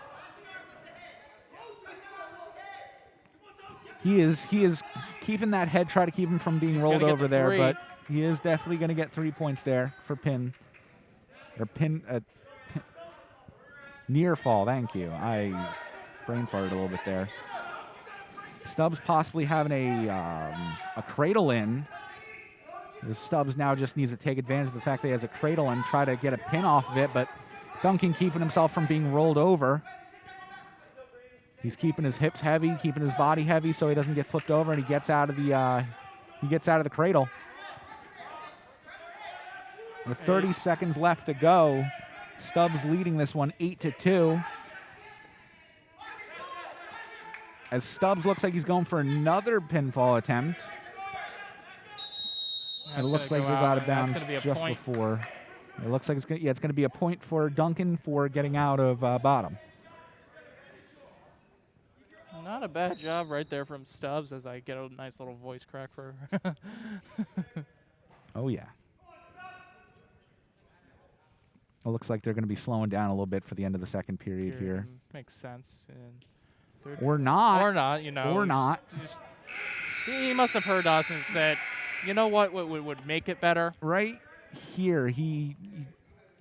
He is keeping that head, try to keep him from being rolled over there, but he is definitely going to get 3 points there for pin. Or near fall, thank you. I brain farted a little bit there. Stubbs possibly having a cradle in. Stubbs now just needs to take advantage of the fact that he has a cradle and try to get a pin off of it, but Duncan keeping himself from being rolled over. He's keeping his hips heavy, keeping his body heavy so he doesn't get flipped over, and he gets out of the cradle. With 30 seconds left to go, Stubbs leading this one 8-2. As Stubbs looks like he's going for another pinfall attempt. And it looks like we got it bound just before. It looks like it's going to be a point for Duncan for getting out of bottom. Not a bad job right there from Stubbs as I get a nice little voice crack for Oh, yeah. It looks like they're going to be slowing down a little bit for the end of the second period here. Makes sense. And third Or not. Or not, you know. Or not. He must have heard us and said, you know what would make it better? Right here, he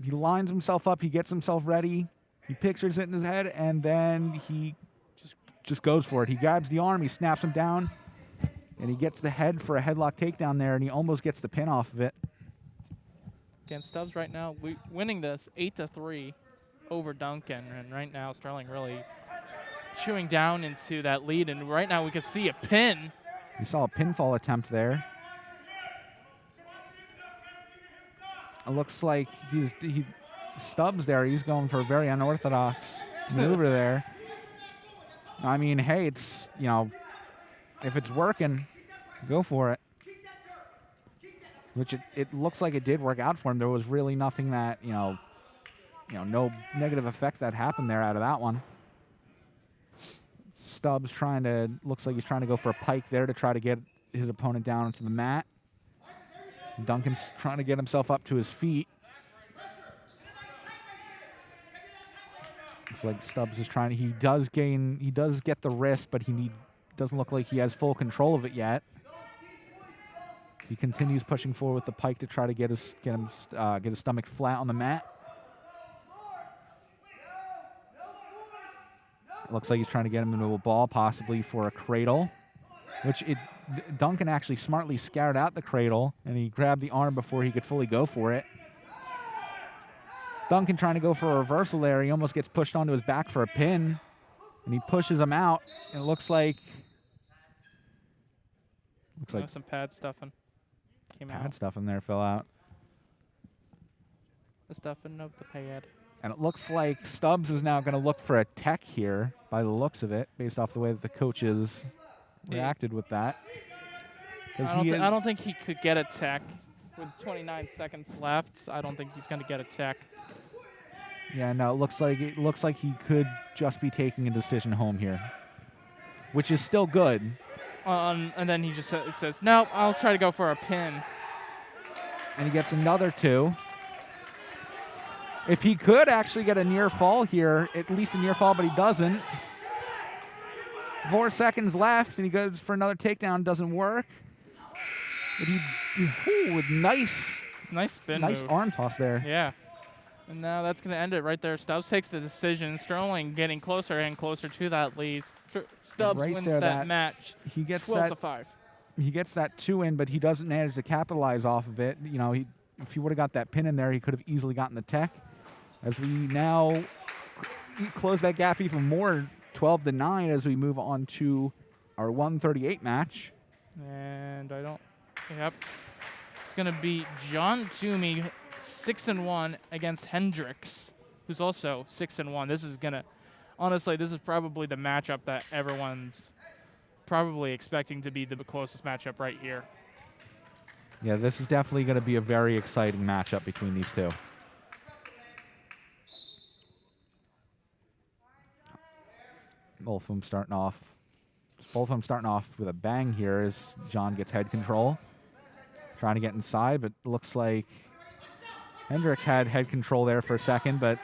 lines himself up. He gets himself ready. He pictures it in his head, and then he just goes for it. He grabs the arm. He snaps him down, and he gets the head for a headlock takedown there, and he almost gets the pin off of it. Again, Stubbs right now winning this 8-3 over Duncan, and right now Sterling really chewing down into that lead, and right now we can see a pin. You saw a pinfall attempt there. It looks like Stubbs there. He's going for a very unorthodox maneuver there. I mean, hey, it's, you know, if it's working, go for it. Which it looks like it did work out for him. There was really nothing that, no negative effect that happened there out of that one. Stubbs looks like he's trying to go for a pike there to try to get his opponent down onto the mat. Duncan's trying to get himself up to his feet. It's like Stubbs is trying to, he does get the wrist, but he doesn't look like he has full control of it yet. He continues pushing forward with the pike to try to get his stomach flat on the mat. It looks like he's trying to get him into a ball, possibly for a cradle, which Duncan actually smartly scouted out the cradle, and he grabbed the arm before he could fully go for it. Duncan trying to go for a reversal there. He almost gets pushed onto his back for a pin, and he pushes him out. And it looks like Some pad stuffing came out. Pad stuffing there fell out. The stuffing of the pad. And it looks like Stubbs is now going to look for a tech here, by the looks of it, based off the way that the coaches reacted with that. I don't think he could get a tech. With 29 seconds left, I don't think he's going to get a tech. Yeah, no, it looks like he could just be taking a decision home here, which is still good. And then he just says, "No, I'll try to go for a pin." And he gets another 2. If he could actually get a near fall here, at least a near fall, but he doesn't. 4 seconds left, and he goes for another takedown. Doesn't work. But with nice spin nice move. Arm toss there. Yeah. And now that's going to end it right there. Stubbs takes the decision. Sterling getting closer and closer to that lead. Stubbs Right wins there, that match. He gets 12-5. He gets that 2 in, but he doesn't manage to capitalize off of it. You know, if he would have got that pin in there, he could have easily gotten the tech. As we now close that gap even more, 12-9, as we move on to our 138 match. And yep. It's going to be John Toomey, 6-1 against Hendricks, who's also 6-1. This is probably the matchup that everyone's probably expecting to be the closest matchup right here. Yeah, this is definitely going to be a very exciting matchup between these two. Both of them starting off with a bang here as John gets head control. Trying to get inside, but looks like Hendricks had head control there for a second, but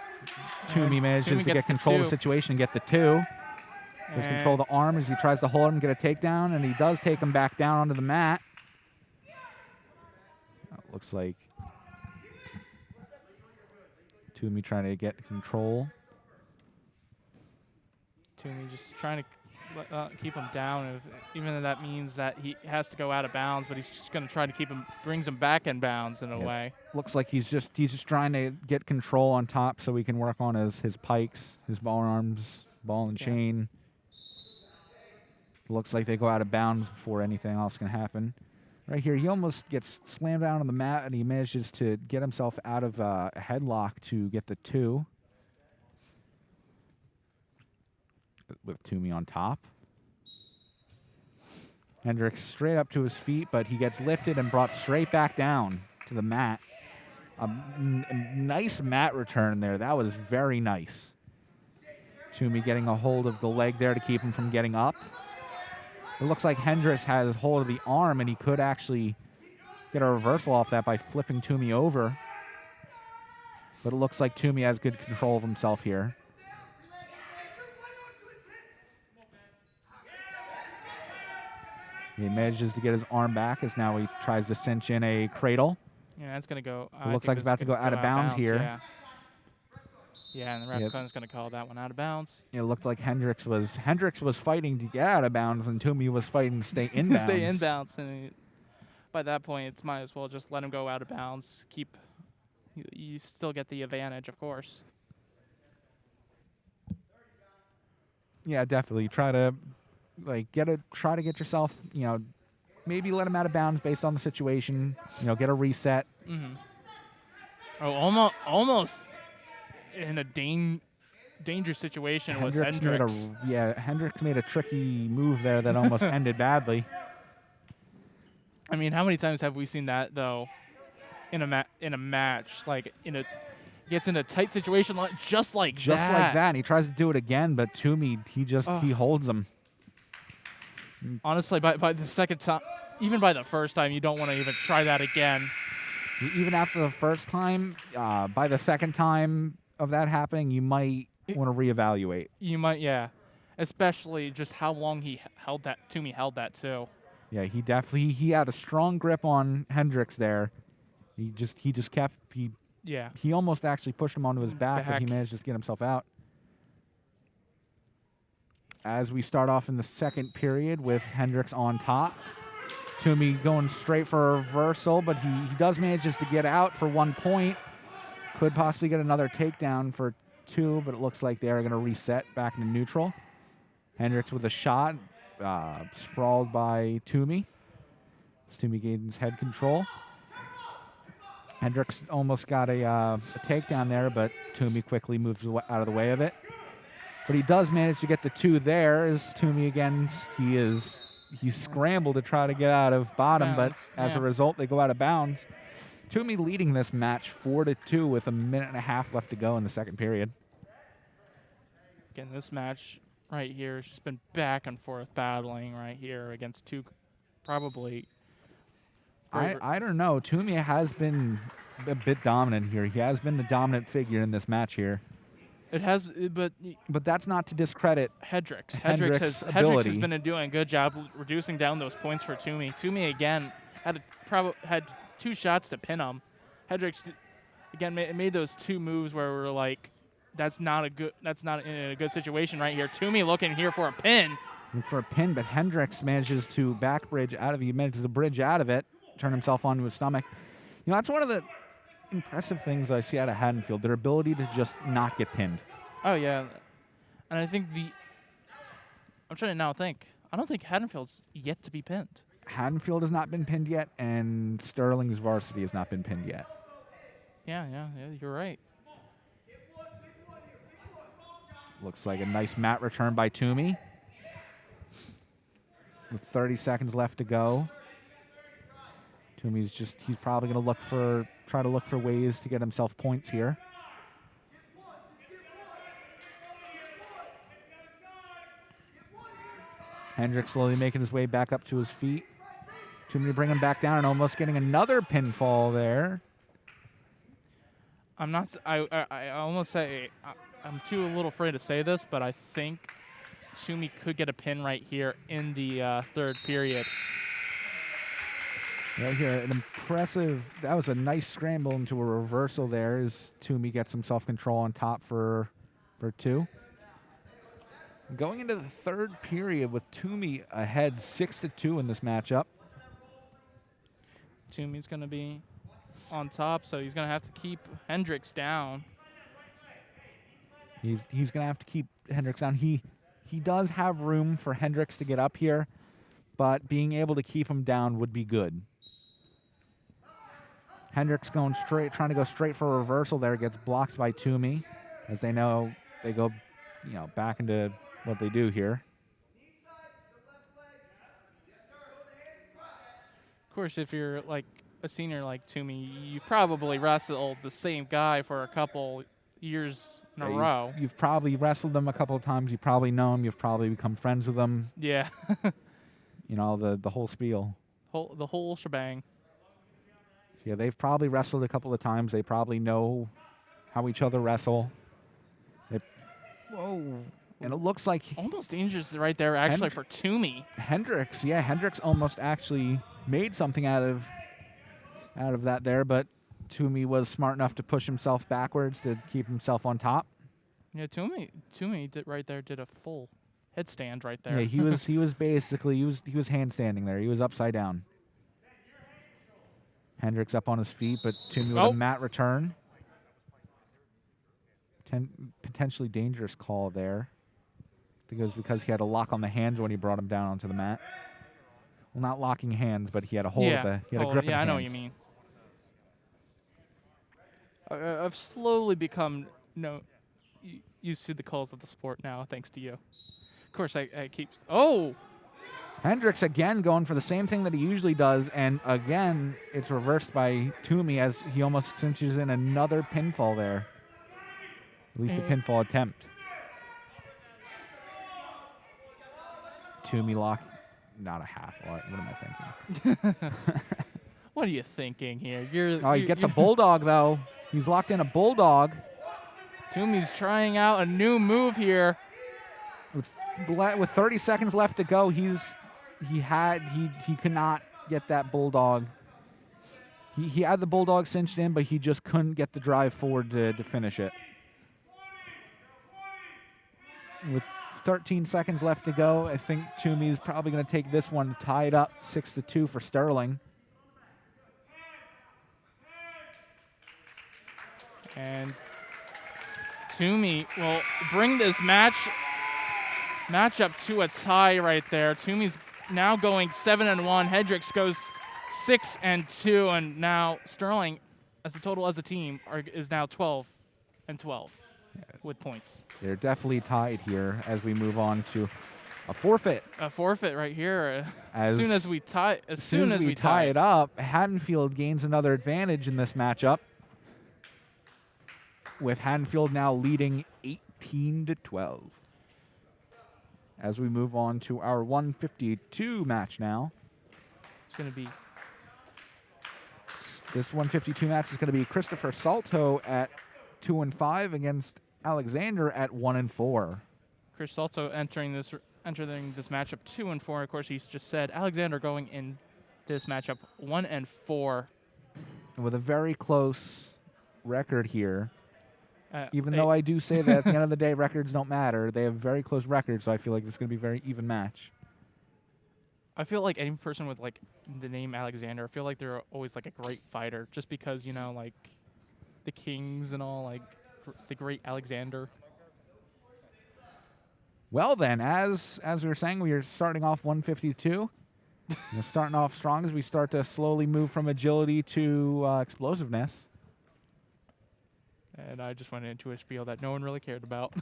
Toomey manages to get control of the situation and get the 2. Has control of the arm as he tries to hold him and get a takedown, and he does take him back down onto the mat. Looks like Toomey trying to get control. Toomey just trying to keep him down, even though that means that he has to go out of bounds, but he's just going to try to brings him back in bounds in a way. Looks like he's just trying to get control on top so he can work on his pikes, his ball arms, ball and chain. Looks like they go out of bounds before anything else can happen. Right here, he almost gets slammed down on the mat, and he manages to get himself out of a headlock to get the 2. With Toomey on top. Hendricks straight up to his feet, but he gets lifted and brought straight back down to the mat. A nice mat return there. That was very nice. Toomey getting a hold of the leg there to keep him from getting up. It looks like Hendricks has hold of the arm, and he could actually get a reversal off that by flipping Toomey over. But it looks like Toomey has good control of himself here. He manages to get his arm back as now he tries to cinch in a cradle. Yeah, that's going to go. It looks like it's about to go out of bounds here. Yeah. Yeah, and the ref is going to call that one out of bounds. It looked like Hendricks was fighting to get out of bounds, and Toomey was fighting to stay in bounds. Stay in bounds, and by that point, it's might as well just let him go out of bounds. You still get the advantage, of course. Yeah, definitely. Try to get yourself, maybe let him out of bounds based on the situation. Get a reset. Mm-hmm. Oh, almost in a dangerous situation was Hendricks. Hendricks made a tricky move there that almost ended badly. I mean, how many times have we seen that though, in a match, like gets in a tight situation just like that. And he tries to do it again, but Toomey he holds him. Honestly, by the second time, even by the first time, you don't want to even try that again. Even after the first time, by the second time of that happening, you might want to reevaluate. You might, yeah. Especially just how long Toomey held that too. Yeah, he had a strong grip on Hendricks there. He almost actually pushed him onto his back, but he managed to get himself out. As we start off in the second period with Hendricks on top. Toomey going straight for a reversal, but he does manage to get out for 1 point. Could possibly get another takedown for 2, but it looks like they are going to reset back into neutral. Hendricks with a shot, sprawled by Toomey. As Toomey gains head control. Hendricks almost got a takedown there, but Toomey quickly moves out of the way of it. But he does manage to get the 2 there. As Toomey again, he's scrambled to try to get out of bottom, but as a result, they go out of bounds. Toomey leading this match 4-2 with a minute and a half left to go in the second period. Again, this match right here has just been back and forth battling right here against two probably. I don't know. Toomey has been a bit dominant here. He has been the dominant figure in this match here. It has, but that's not to discredit Hendricks. Hendricks has been doing a good job reducing down those points for Toomey. Toomey again had 2 shots to pin him. Hendricks again made those 2 moves where we're like, that's not in a good situation right here. Toomey looking here for a pin. But Hendricks manages to bridge out of it, turn himself onto his stomach. That's one of the impressive things I see out of Haddonfield, their ability to just not get pinned. Oh, yeah. And I think I'm trying to now think. I don't think Haddonfield's yet to be pinned. Haddonfield has not been pinned yet, and Sterling's Varsity has not been pinned yet. Yeah, you're right. Looks like a nice mat return by Toomey. With 30 seconds left to go. Toomey's he's probably going to try to look for ways to get himself points here. Hendricks slowly making his way back up to his feet. Toomey bring him back down and almost getting another pinfall there. I almost say, I'm too a little afraid to say this, but I think Toomey could get a pin right here in the third period. Right here, that was a nice scramble into a reversal there as Toomey gets some self-control on top for 2. Going into the third period with Toomey ahead 6-2 in this matchup. Toomey's going to be on top, so he's going to have to keep Hendricks down. He's going to have to keep Hendricks down. He does have room for Hendricks to get up here, but being able to keep him down would be good. Hendricks trying to go straight for a reversal there, gets blocked by Toomey. As they know, they go, back into what they do here. Of course, if you're like a senior like Toomey, you probably wrestled the same guy for a couple years in a row. You've probably wrestled them a couple of times. You probably know him. You've probably become friends with them. Yeah. The whole spiel. The whole shebang. Yeah, they've probably wrestled a couple of times. They probably know how each other wrestle. Whoa. And it looks like Almost dangerous right there, actually, for Toomey. Hendricks. Yeah, Hendricks almost actually made something out of that there, but Toomey was smart enough to push himself backwards to keep himself on top. Yeah, Toomey did right there, did a full headstand right there. Yeah, he was basically he was handstanding there. He was upside down. Hendricks up on his feet, but Toomey with a mat return. Potentially dangerous call there. I think it was because he had a lock on the hands when he brought him down onto the mat. Well, not locking hands, but he had a hold of the. He had a grip. Yeah, I know what you mean. I've slowly become used to the calls of the sport now, thanks to you. Of course, I keep. Oh. Hendricks again going for the same thing that he usually does, and again it's reversed by Toomey as he almost cinches in another pinfall there. At least a pinfall attempt. Toomey lock, not a half. What am I thinking? What are you thinking here? He gets a bulldog though. He's locked in a bulldog. Toomey's trying out a new move here. With 30 seconds left to go, he could not get that bulldog. He had the bulldog cinched in, but he just couldn't get the drive forward to finish it. With 13 seconds left to go, I think Toomey's probably going to take this one to tie it up 6-2 for Sterling. And Toomey will bring this matchup to a tie right there. Toomey's now going 7-1. Hendricks goes 6-2, and now Sterling, as a total as a team, is now 12-12 with points. They're definitely tied here as we move on to a forfeit. A forfeit right here. As soon as we tie it up, Haddonfield gains another advantage in this matchup, with Haddonfield now leading 18-12. As we move on to our 152 match now. It's going to be... This 152 match is going to be Christopher Salto at 2-5 against Alexander at 1-4. Chris Salto entering this matchup 2-4. Of course, he's just said Alexander going in this matchup 1-4. With a very close record here. Even though I do say that at the end of the day, records don't matter. They have very close records, so I feel like this is going to be a very even match. I feel like any person with like the name Alexander, I feel like they're always like a great fighter, just because, you know, like the Kings and all, like the great Alexander. Well then, as we were saying, we are starting off 152. We're starting off strong as we start to slowly move from agility to explosiveness. And I just went into a spiel that no one really cared about.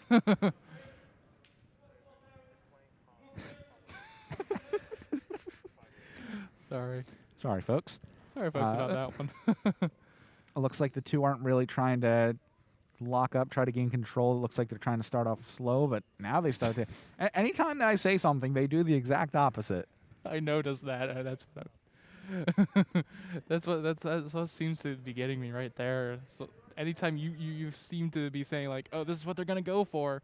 Sorry. Sorry, folks. Sorry, folks, about that one. It looks like the two aren't really trying to lock up, try to gain control. It looks like they're trying to start off slow, but now they start to... Anytime that I say something, they do the exact opposite. I noticed that. That's what seems to be getting me right there. So anytime you seem to be saying like, oh, this is what they're gonna go for.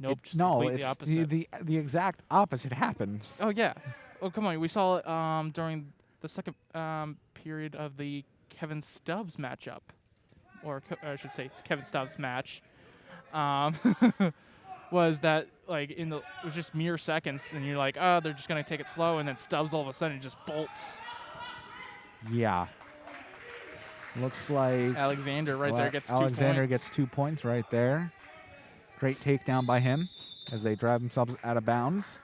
Nope, just completely opposite. The exact opposite happens. Oh yeah. Oh come on, we saw it during the second period of the Kevin Stubbs matchup, or I should say Kevin Stubbs match. Was that like it was just mere seconds, and you're like, oh, they're just gonna take it slow, and then Stubbs all of a sudden just bolts. Yeah. Looks like Alexander there gets 2 points. Alexander gets 2 points right there. Great takedown by him as they drive themselves out of bounds.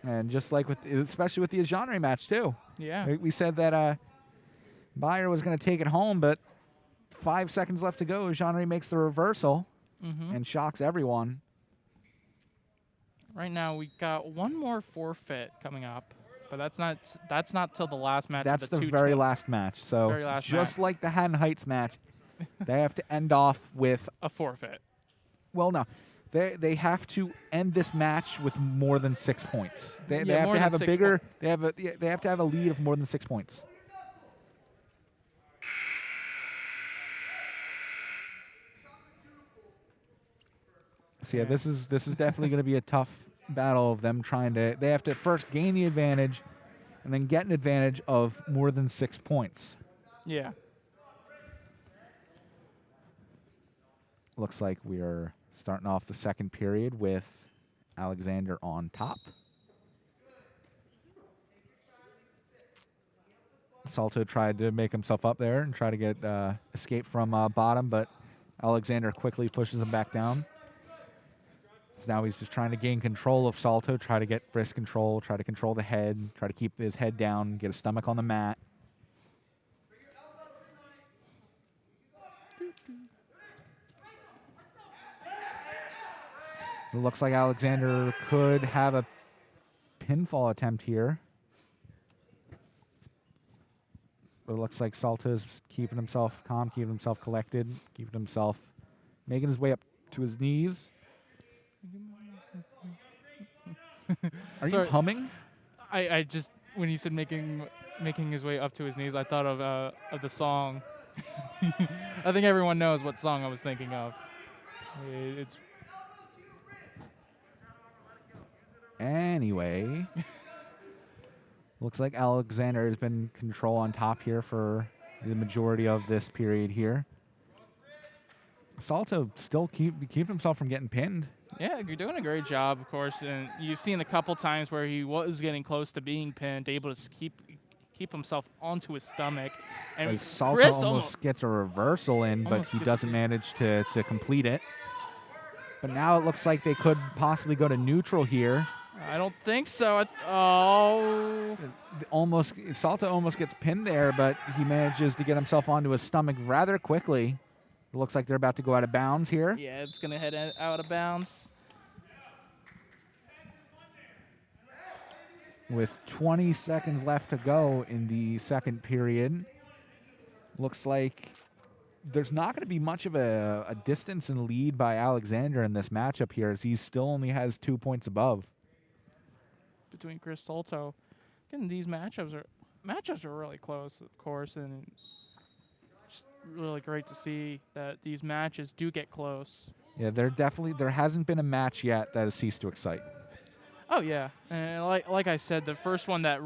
And just like especially with the genre match too. Yeah. We said that Bayer was going to take it home, but 5 seconds left to go. Genre makes the reversal and shocks everyone. Right now we got one more forfeit coming up. But that's not till the last match. That's the very last match. So just like the Haddon Heights match, they have to end off with a forfeit. Well, no, they have to end this match with more than 6 points. They have to have a bigger. They have to have a lead of more than 6 points. So yeah, this is definitely going to be a tough battle of them trying to. They have to first gain the advantage, and then get an advantage of more than 6 points. Yeah. Looks like we are starting off the second period with Alexander on top. Salto tried to make himself up there and try to get escape from bottom, but Alexander quickly pushes him back down. So now he's just trying to gain control of Salto, try to get wrist control, try to control the head, try to keep his head down, get his stomach on the mat. It looks like Alexander could have a pinfall attempt here. But it looks like Salto's keeping himself calm, keeping himself collected, keeping himself, making his way up to his knees. Are you humming? I just, when he said making his way up to his knees, I thought of the song. I think everyone knows what song I was thinking of. It's Anyway, looks like Alexander has been in control on top here for the majority of this period here. Salto still keep himself from getting pinned. Yeah, you're doing a great job, of course, and you've seen a couple times where he was getting close to being pinned, able to keep himself onto his stomach. And As Salto Chris almost gets a reversal in, but almost he gets doesn't manage to complete it. But now it looks like they could possibly go to neutral here. I don't think so. Salto almost gets pinned there, but he manages to get himself onto his stomach rather quickly. It looks like they're about to go out of bounds here. Yeah, it's going to head out of bounds. With 20 seconds left to go in the second period, looks like there's not going to be much of a distance and lead by Alexander in this matchup here, as he still only has 2 points above. Between Chris Salto. Again, these matchups are really close, of course, and just really great to see that these matches do get close. Yeah, there hasn't been a match yet that has ceased to excite. Oh yeah, and like I said, the first one that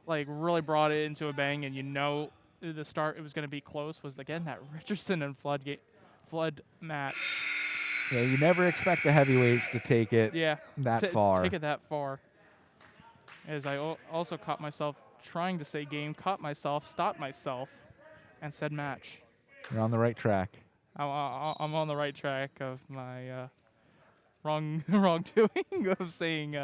really brought it into a bang, and the start it was going to be close, was again that Richardson and Flood match. Yeah, you never expect the heavyweights to take it that far. Take it that far. As I also caught myself trying to say game, stopped myself, and said match. You're on the right track. I'm on the right track of my wrongdoing of saying.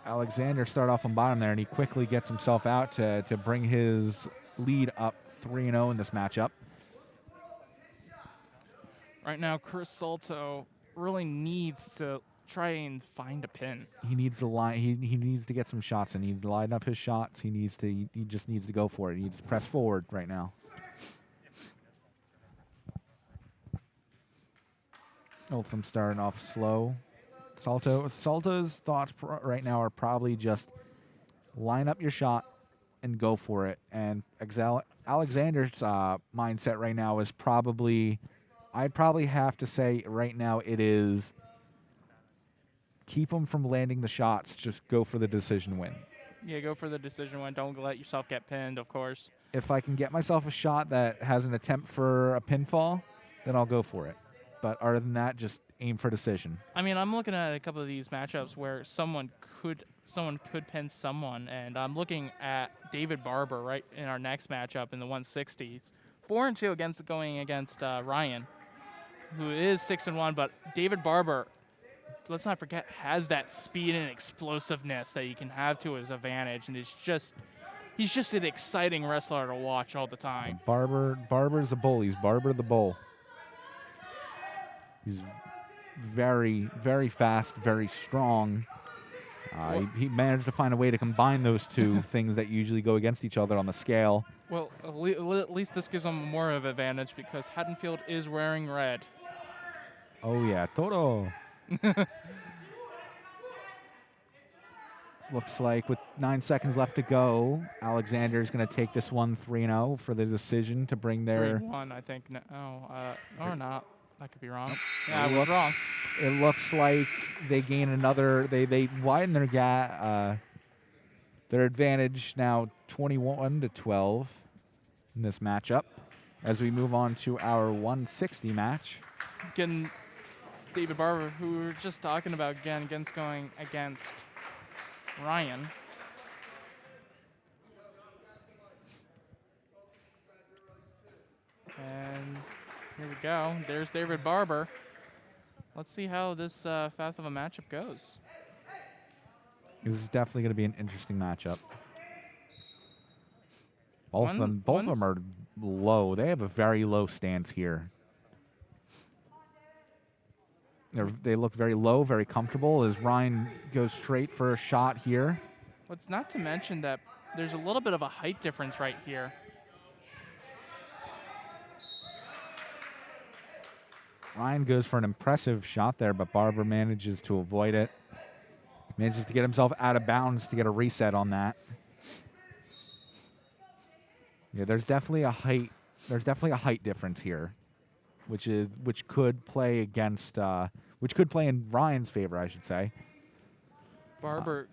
Alexander started off on bottom there, and he quickly gets himself out to bring his lead up 3-0 in this matchup. Right now, Chris Salto really needs to try and find a pin. He needs to line. He needs to get some shots in. He needs to line up his shots. He just needs to go for it. He needs to press forward right now. Both of them starting off slow. Salto's thoughts right now are probably just line up your shot and go for it. And Alexander's mindset right now is I'd probably have to say right now it is keep him from landing the shots. Just go for the decision win. Yeah, go for the decision win. Don't let yourself get pinned, of course. If I can get myself a shot that has an attempt for a pinfall, then I'll go for it. But other than that, just aim for decision. I mean, I'm looking at a couple of these matchups where someone could pin someone, and I'm looking at David Barber right in our next matchup in the 160s. 4-2 going against Ryan, who is 6-1, but David Barber, let's not forget, has that speed and explosiveness that he can have to his advantage, and he's just an exciting wrestler to watch all the time. Barber's a bull. He's Barber the Bull. He's very, very fast, very strong. He managed to find a way to combine those two things that usually go against each other on the scale. Well, at least this gives him more of an advantage because Haddonfield is wearing red. Oh, yeah. Toro. Looks like with 9 seconds left to go, Alexander's going to take this one 3-0 for the decision to bring their... 3-1, I think. No, or not. I could be wrong. Yeah, I was wrong. It looks like they gain another. They widen their advantage now 21-12 in this matchup. As we move on to our 160 match. Again, David Barber, who we were just talking about again, going against Ryan. And here we go. There's David Barber. Let's see how this fast of a matchup goes. This is definitely going to be an interesting matchup. Both of them are low. They have a very low stance here. They look very low, very comfortable as Ryan goes straight for a shot here. It's not to mention that there's a little bit of a height difference right here. Ryan goes for an impressive shot there, but Barber manages to avoid it. Manages to get himself out of bounds to get a reset on that. Yeah, there's definitely a height difference here, which could play against which could play in Ryan's favor, I should say. Barber,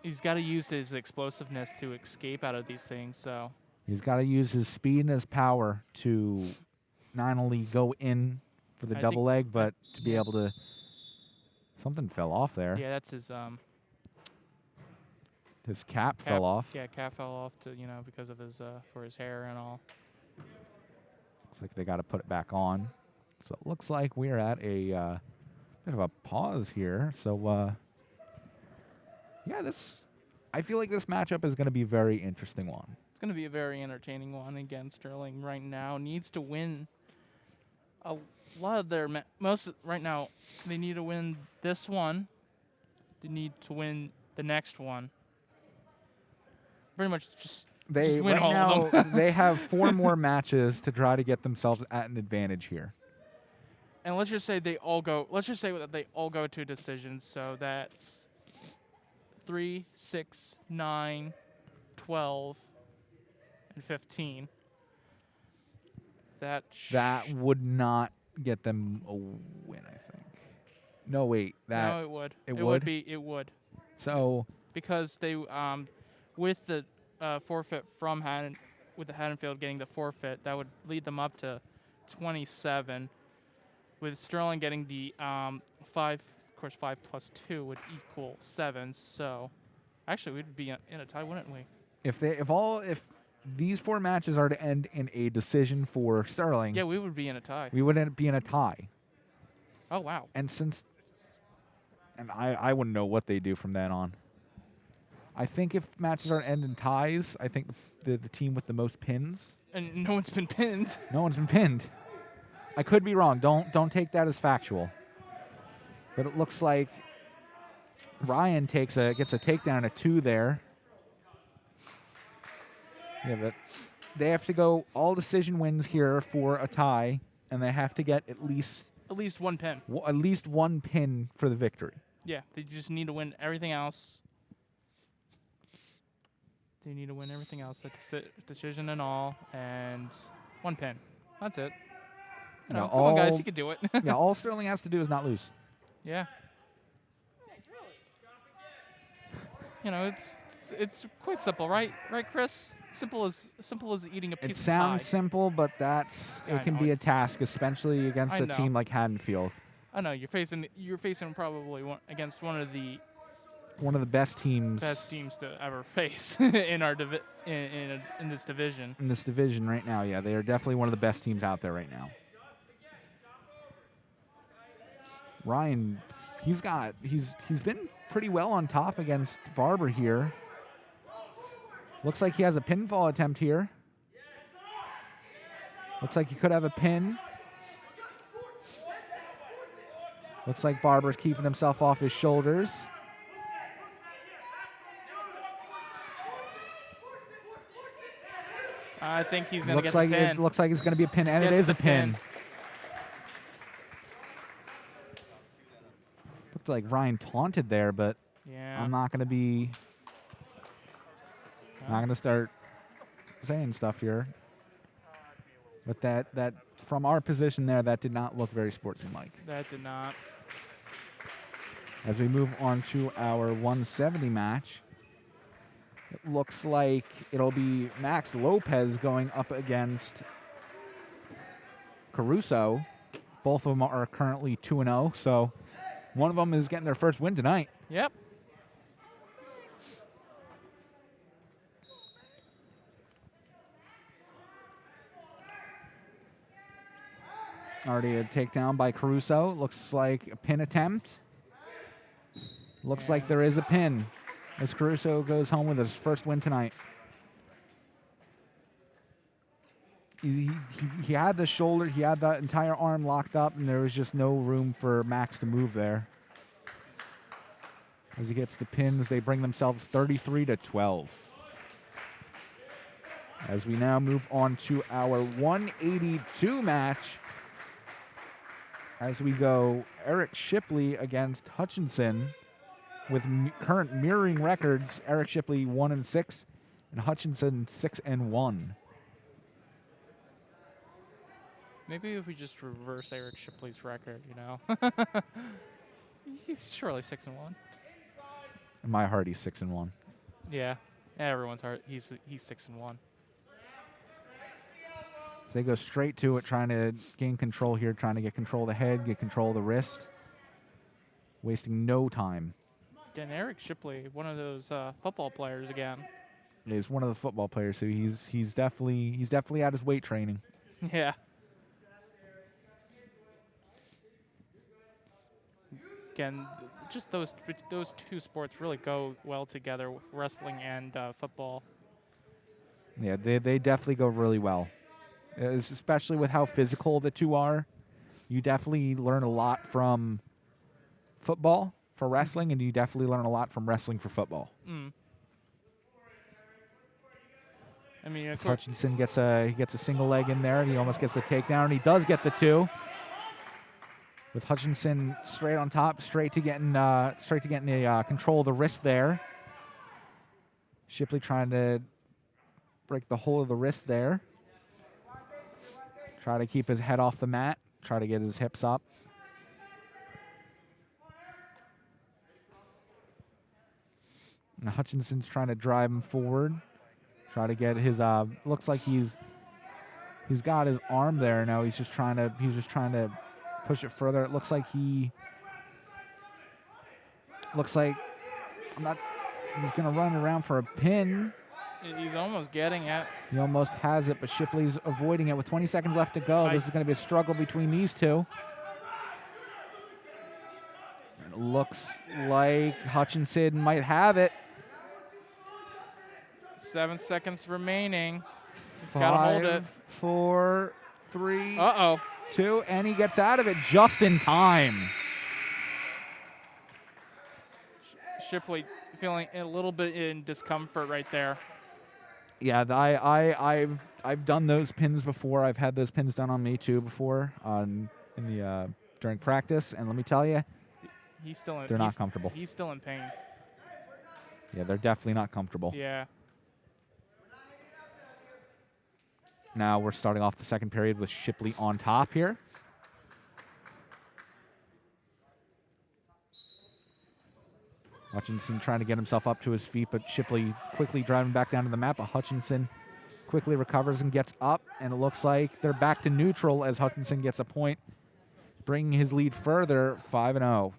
he's got to use his explosiveness to escape out of these things. So he's got to use his speed and his power to not only go in for the double leg, but to be able to. Something fell off there. Yeah, that's his. His cap fell off. Yeah, cap fell off because of his for his hair and all. Looks like they got to put it back on. So it looks like we're at a bit of a pause here. So yeah, I feel like this matchup is going to be a very interesting one. It's going to be a very entertaining one. Again, Sterling right now needs to win a lot of their right now. They need to win this one. They need to win the next one. Pretty much just win right all now, of them. They have 4 more matches to try to get themselves at an advantage here. And let's just say they all go. Let's just say that they all go to decisions. So that's 3, 6, 9, 12, and 15. That would not get them a win, I think. No, wait. No, it would. It would. So because they with the forfeit from with the Haddonfield getting the forfeit, that would lead them up to 27. With Sterling getting the 5, of course, 5 plus 2 would equal 7. So actually, we'd be in a tie, wouldn't we? If these 4 matches are to end in a decision for Sterling, yeah, we would be in a tie. We wouldn't be in a tie. Oh wow! And I wouldn't know what they do from then on. I think if matches are to end in ties, I think the team with the most pins. And no one's been pinned. No one's been pinned. I could be wrong. Don't take that as factual. But it looks like Ryan gets a takedown at 2 there. Yeah, but they have to go all decision wins here for a tie, and they have to get at least 1 pin. At least 1 pin for the victory. Yeah, they just need to win everything else. They need to win everything else, the decision and all, and 1 pin. That's it. Come on, guys, you can do it. Yeah, all Sterling has to do is not lose. Yeah. It's quite simple, right? Right, Chris? Simple as eating a piece of pie. It sounds simple, but it can be a task, especially against a team like Haddonfield. I know you're facing probably against one of the best teams to ever face in our in this division. In this division right now, yeah, they are definitely one of the best teams out there right now. Ryan, he's been pretty well on top against Barber here. Looks like he has a pinfall attempt here. Looks like he could have a pin. Looks like Barber's keeping himself off his shoulders. I think he's going to get the pin. It looks like it's going to be a pin, and it is a pin. Looked like Ryan taunted there, but yeah. I'm not going to be... Not going to start saying stuff here. But that from our position there, that did not look very sportsmanlike. That did not. As we move on to our 170 match, it looks like it'll be Max Lopez going up against Caruso. Both of them are currently 2-0, so one of them is getting their first win tonight. Yep. Already a takedown by Caruso. Looks like a pin attempt. Looks like there is a pin as Caruso goes home with his first win tonight. He had the shoulder, he had the entire arm locked up, and there was just no room for Max to move there. As he gets the pins, they bring themselves 33-12. As we now move on to our 182 match, as we go Eric Shipley against Hutchinson with current mirroring records. Eric Shipley 1-6 and Hutchinson 6-1. Maybe if we just reverse Eric Shipley's record, you know. He's surely 6-1. In my heart, he's 6-1. Yeah, everyone's heart. He's 6-1. So they go straight to it, trying to gain control here, trying to get control of the head, get control of the wrist, wasting no time. Again, Eric Shipley, one of those football players again. He's one of the football players, so he's definitely at his weight training. Yeah. Again, just those two sports really go well together, wrestling and football. Yeah, they definitely go really well. Especially with how physical the two are. You definitely learn a lot from football for wrestling, and you definitely learn a lot from wrestling for football. Mm. I mean, Hutchinson gets a single leg in there, and he almost gets the takedown, and he does get the two. With Hutchinson straight on top, straight to getting the control of the wrist there. Shipley trying to break the whole of the wrist there. Try to keep his head off the mat. Try to get his hips up. And Hutchinson's trying to drive him forward. Try to get his looks like he's got his arm there now. He's just trying to push it further. It looks like he's gonna run around for a pin. He's almost getting it. He almost has it, but Shipley's avoiding it. With 20 seconds left to go, this is going to be a struggle between these two. And it looks like Hutchinson might have it. 7 seconds remaining. He's got to hold it. 5, 4, 3, 2, and he gets out of it just in time. Shipley feeling a little bit in discomfort right there. Yeah, I've done those pins before. I've had those pins done on me too before during practice, and let me tell you, they're not comfortable. He's still in pain. Yeah, they're definitely not comfortable. Yeah. Now we're starting off the second period with Shipley on top here. Hutchinson trying to get himself up to his feet, but Shipley quickly driving back down to the mat. But Hutchinson quickly recovers and gets up, and it looks like they're back to neutral as Hutchinson gets a point, bringing his lead further, 5-0.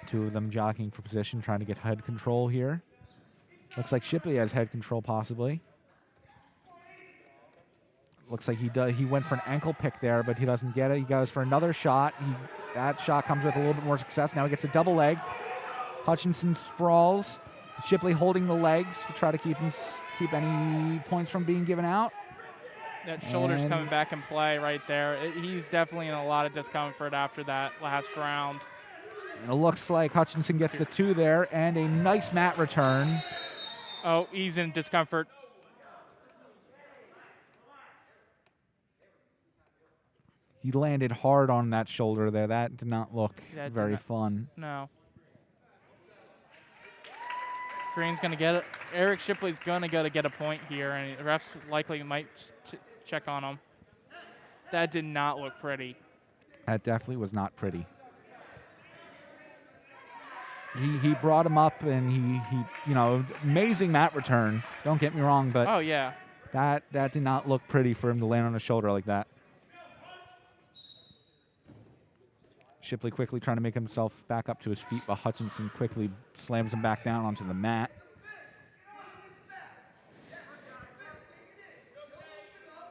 Two of them jockeying for position, trying to get head control here. Looks like Shipley has head control possibly. Looks like he went for an ankle pick there, but he doesn't get it. He goes for another shot. That shot comes with a little bit more success. Now he gets a double leg. Hutchinson sprawls. Shipley holding the legs to try to keep any points from being given out. That shoulder's coming back in play right there. He's definitely in a lot of discomfort after that last round. And it looks like Hutchinson gets the two there, and a nice mat return. Oh, he's in discomfort. He landed hard on that shoulder there. That did not look very fun. No. Green's going to get it. Eric Shipley's going to get a point here, and the refs likely might check on him. That did not look pretty. That definitely was not pretty. He brought him up, and he amazing mat return. Don't get me wrong, but Oh, yeah. that did not look pretty for him to land on his shoulder like that. Shipley quickly trying to make himself back up to his feet, but Hutchinson quickly slams him back down onto the mat.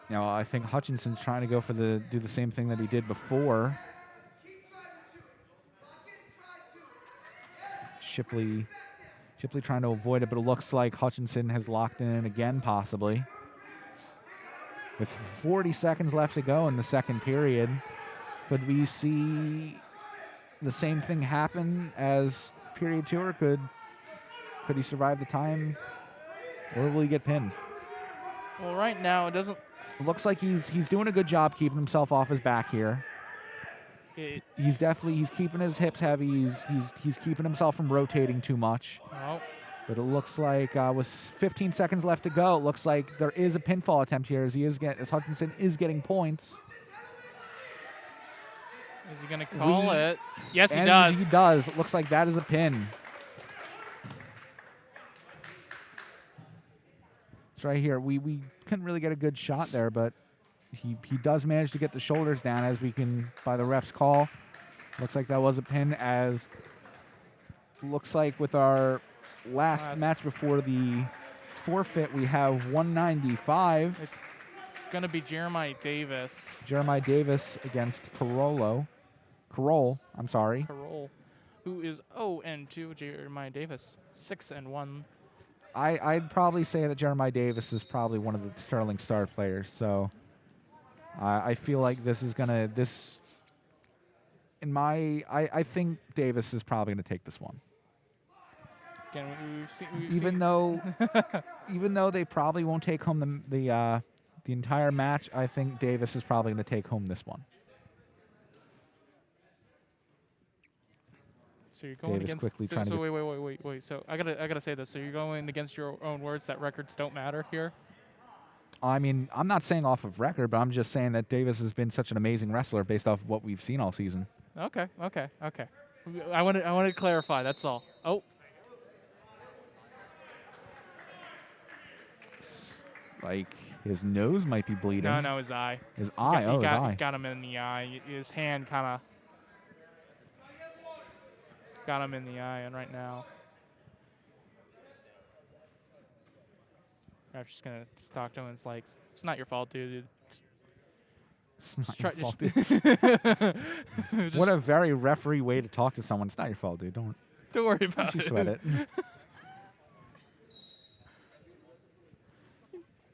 I think Hutchinson's trying to go for do the same thing that he did before. Shipley trying to avoid it, but it looks like Hutchinson has locked in again, possibly. With 40 seconds left to go in the second period, could we see the same thing happen as period 2, or could he survive the time, or will he get pinned? Well, right now, it doesn't... It looks like he's doing a good job keeping himself off his back here. He's keeping his hips heavy. He's keeping himself from rotating too much. Oh. But it looks like with 15 seconds left to go, it looks like there is a pinfall attempt here as Hutchinson is getting points. Is he going to call it? Yes, he does. He does. It looks like that is a pin. It's right here. We couldn't really get a good shot there, but he does manage to get the shoulders down as we can, by the ref's call. Looks like that was a pin, as looks like with our last match before the forfeit, we have 195. It's going to be Jeremiah Davis. Jeremiah Davis against Carroll, I'm sorry. Carroll, who is 0-2. Jeremiah Davis, 6-1. I'd probably say that Jeremiah Davis is probably one of the sterling star players, so I feel like this is gonna I think Davis is probably gonna take this one. Again, even though they probably won't take home the entire match, I think Davis is probably gonna take home this one. So you're going Davis against. Quickly trying to Wait. So I gotta say this. So you're going against your own words that records don't matter here. I mean, I'm not saying off of record, but I'm just saying that Davis has been such an amazing wrestler based off of what we've seen all season. Okay. I wanted to clarify. That's all. Oh. Like his nose might be bleeding. No, his eye. His eye. His eye. Got him in the eye. His hand kind of got him in the eye, and right now, I'm just gonna talk to him. And it's like, it's not your fault, dude. What a very referee way to talk to someone. It's not your fault, dude. Don't worry about it. Don't you sweat it.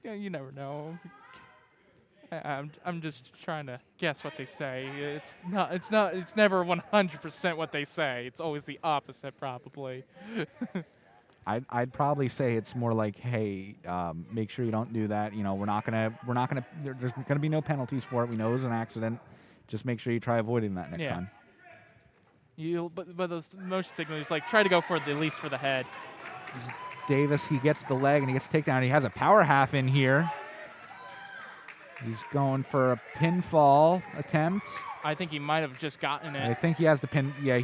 Yeah, you never know. I'm just trying to guess what they say. It's never 100% what they say. It's always the opposite, probably. I'd probably say it's more like, hey, make sure you don't do that. We're not gonna. There's gonna be no penalties for it. We know it was an accident. Just make sure you try avoiding that next time. But the motion signal is like, try to go for at least for the head. Davis, he gets the leg and he gets taken down. He has a power half in here. He's going for a pinfall attempt. I think he might have just gotten it. I think he has the pin. Yeah,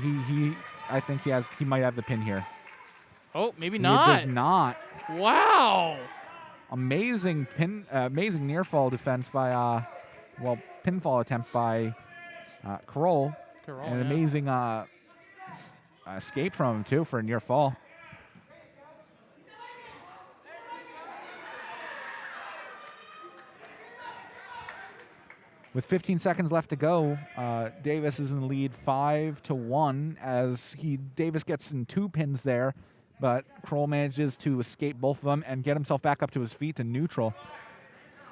I think he might have the pin here. Oh, maybe not. He does not. Wow. Amazing amazing near fall defense by pinfall attempt by Carroll. And an amazing escape from him too for a near fall. With 15 seconds left to go, Davis is in the lead 5-1 as Davis gets in 2 pins there, but Kroll manages to escape both of them and get himself back up to his feet to neutral.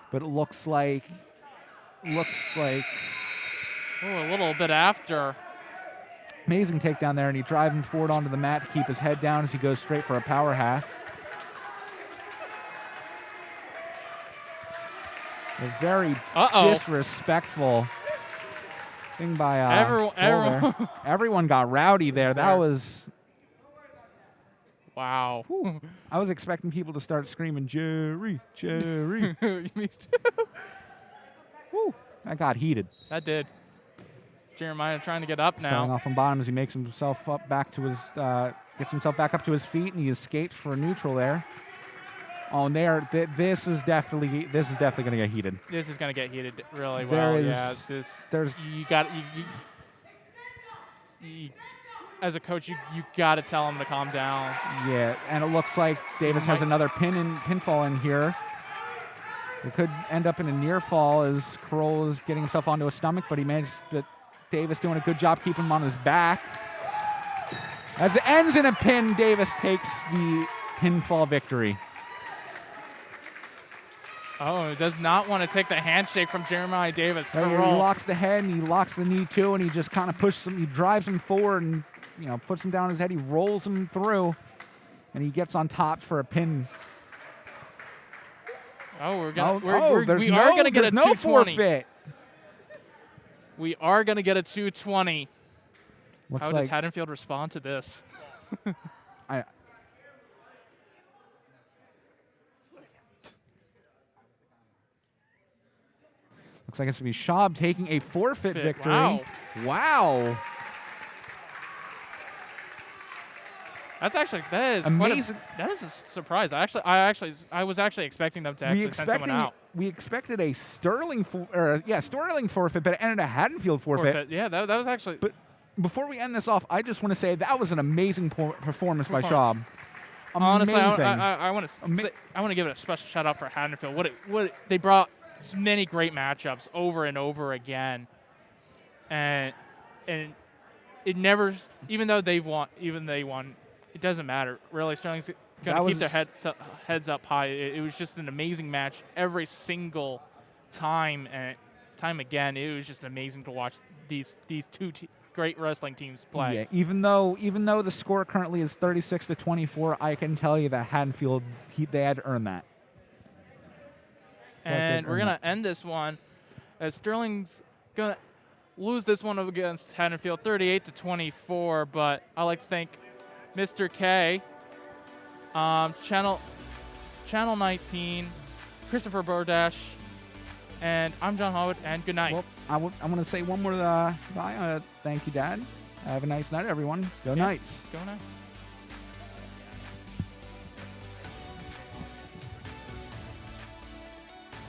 But it looks like a little bit after. Amazing takedown there, and he drives him forward onto the mat to keep his head down as he goes straight for a power half. A very disrespectful thing by everyone got rowdy there. That was Wow. Whew. I was expecting people to start screaming, Jerry, Jerry. Me too. Whew. That got heated. That did. Jeremiah trying to get up Starting now. off from bottom as he makes himself up back to his, gets himself back up to his feet, and he escapes for a neutral there. Oh, and this is definitely going to get heated. This is going to get heated really There well. is- Yeah, there's- you got as a coach, you got to tell him to calm down. Yeah, and it looks like Davis has another pinfall in here. It could end up in a near fall as Kroll is getting himself onto his stomach, but he managed to. Davis doing a good job keeping him on his back. As it ends in a pin, Davis takes the pinfall victory. Oh, he does not want to take the handshake from Jeremiah Davis. He locks the head and he locks the knee too, and he just kind of pushes him. He drives him forward and puts him down on his head. He rolls him through, and he gets on top for a pin. Oh, we are there's gonna get a 220. forfeit. We are gonna get a 220. Looks How like does Haddonfield respond to this? Looks like it's going to be Schaub taking a forfeit victory. Wow. That is amazing. That is a surprise. I was actually expecting them to actually send someone out. We expected a Sterling forfeit, but it ended a Haddonfield forfeit. Yeah, that was actually. But before we end this off, I just want to say that was an amazing performance by Schaub. Honestly, Amazing. I want to give it a special shout out for Haddonfield. They brought many great matchups over and over again, and it never, even though they won, it doesn't matter really. Sterling's gonna keep their heads up high. It was just an amazing match every single time and time again. It was just amazing to watch these two great wrestling teams play. Yeah, even though the score currently is 36-24, I can tell you that Haddonfield they had to earn that. And we're going to end this one as Sterling's going to lose this one against Haddonfield 38-24. But I'd like to thank Mr. K, Channel 19, Christopher Burdash, and I'm John Howard, and good night. Well, I want to say one more bye. Thank you, Dad. Have a nice night, everyone. Go Knights. Go Knights.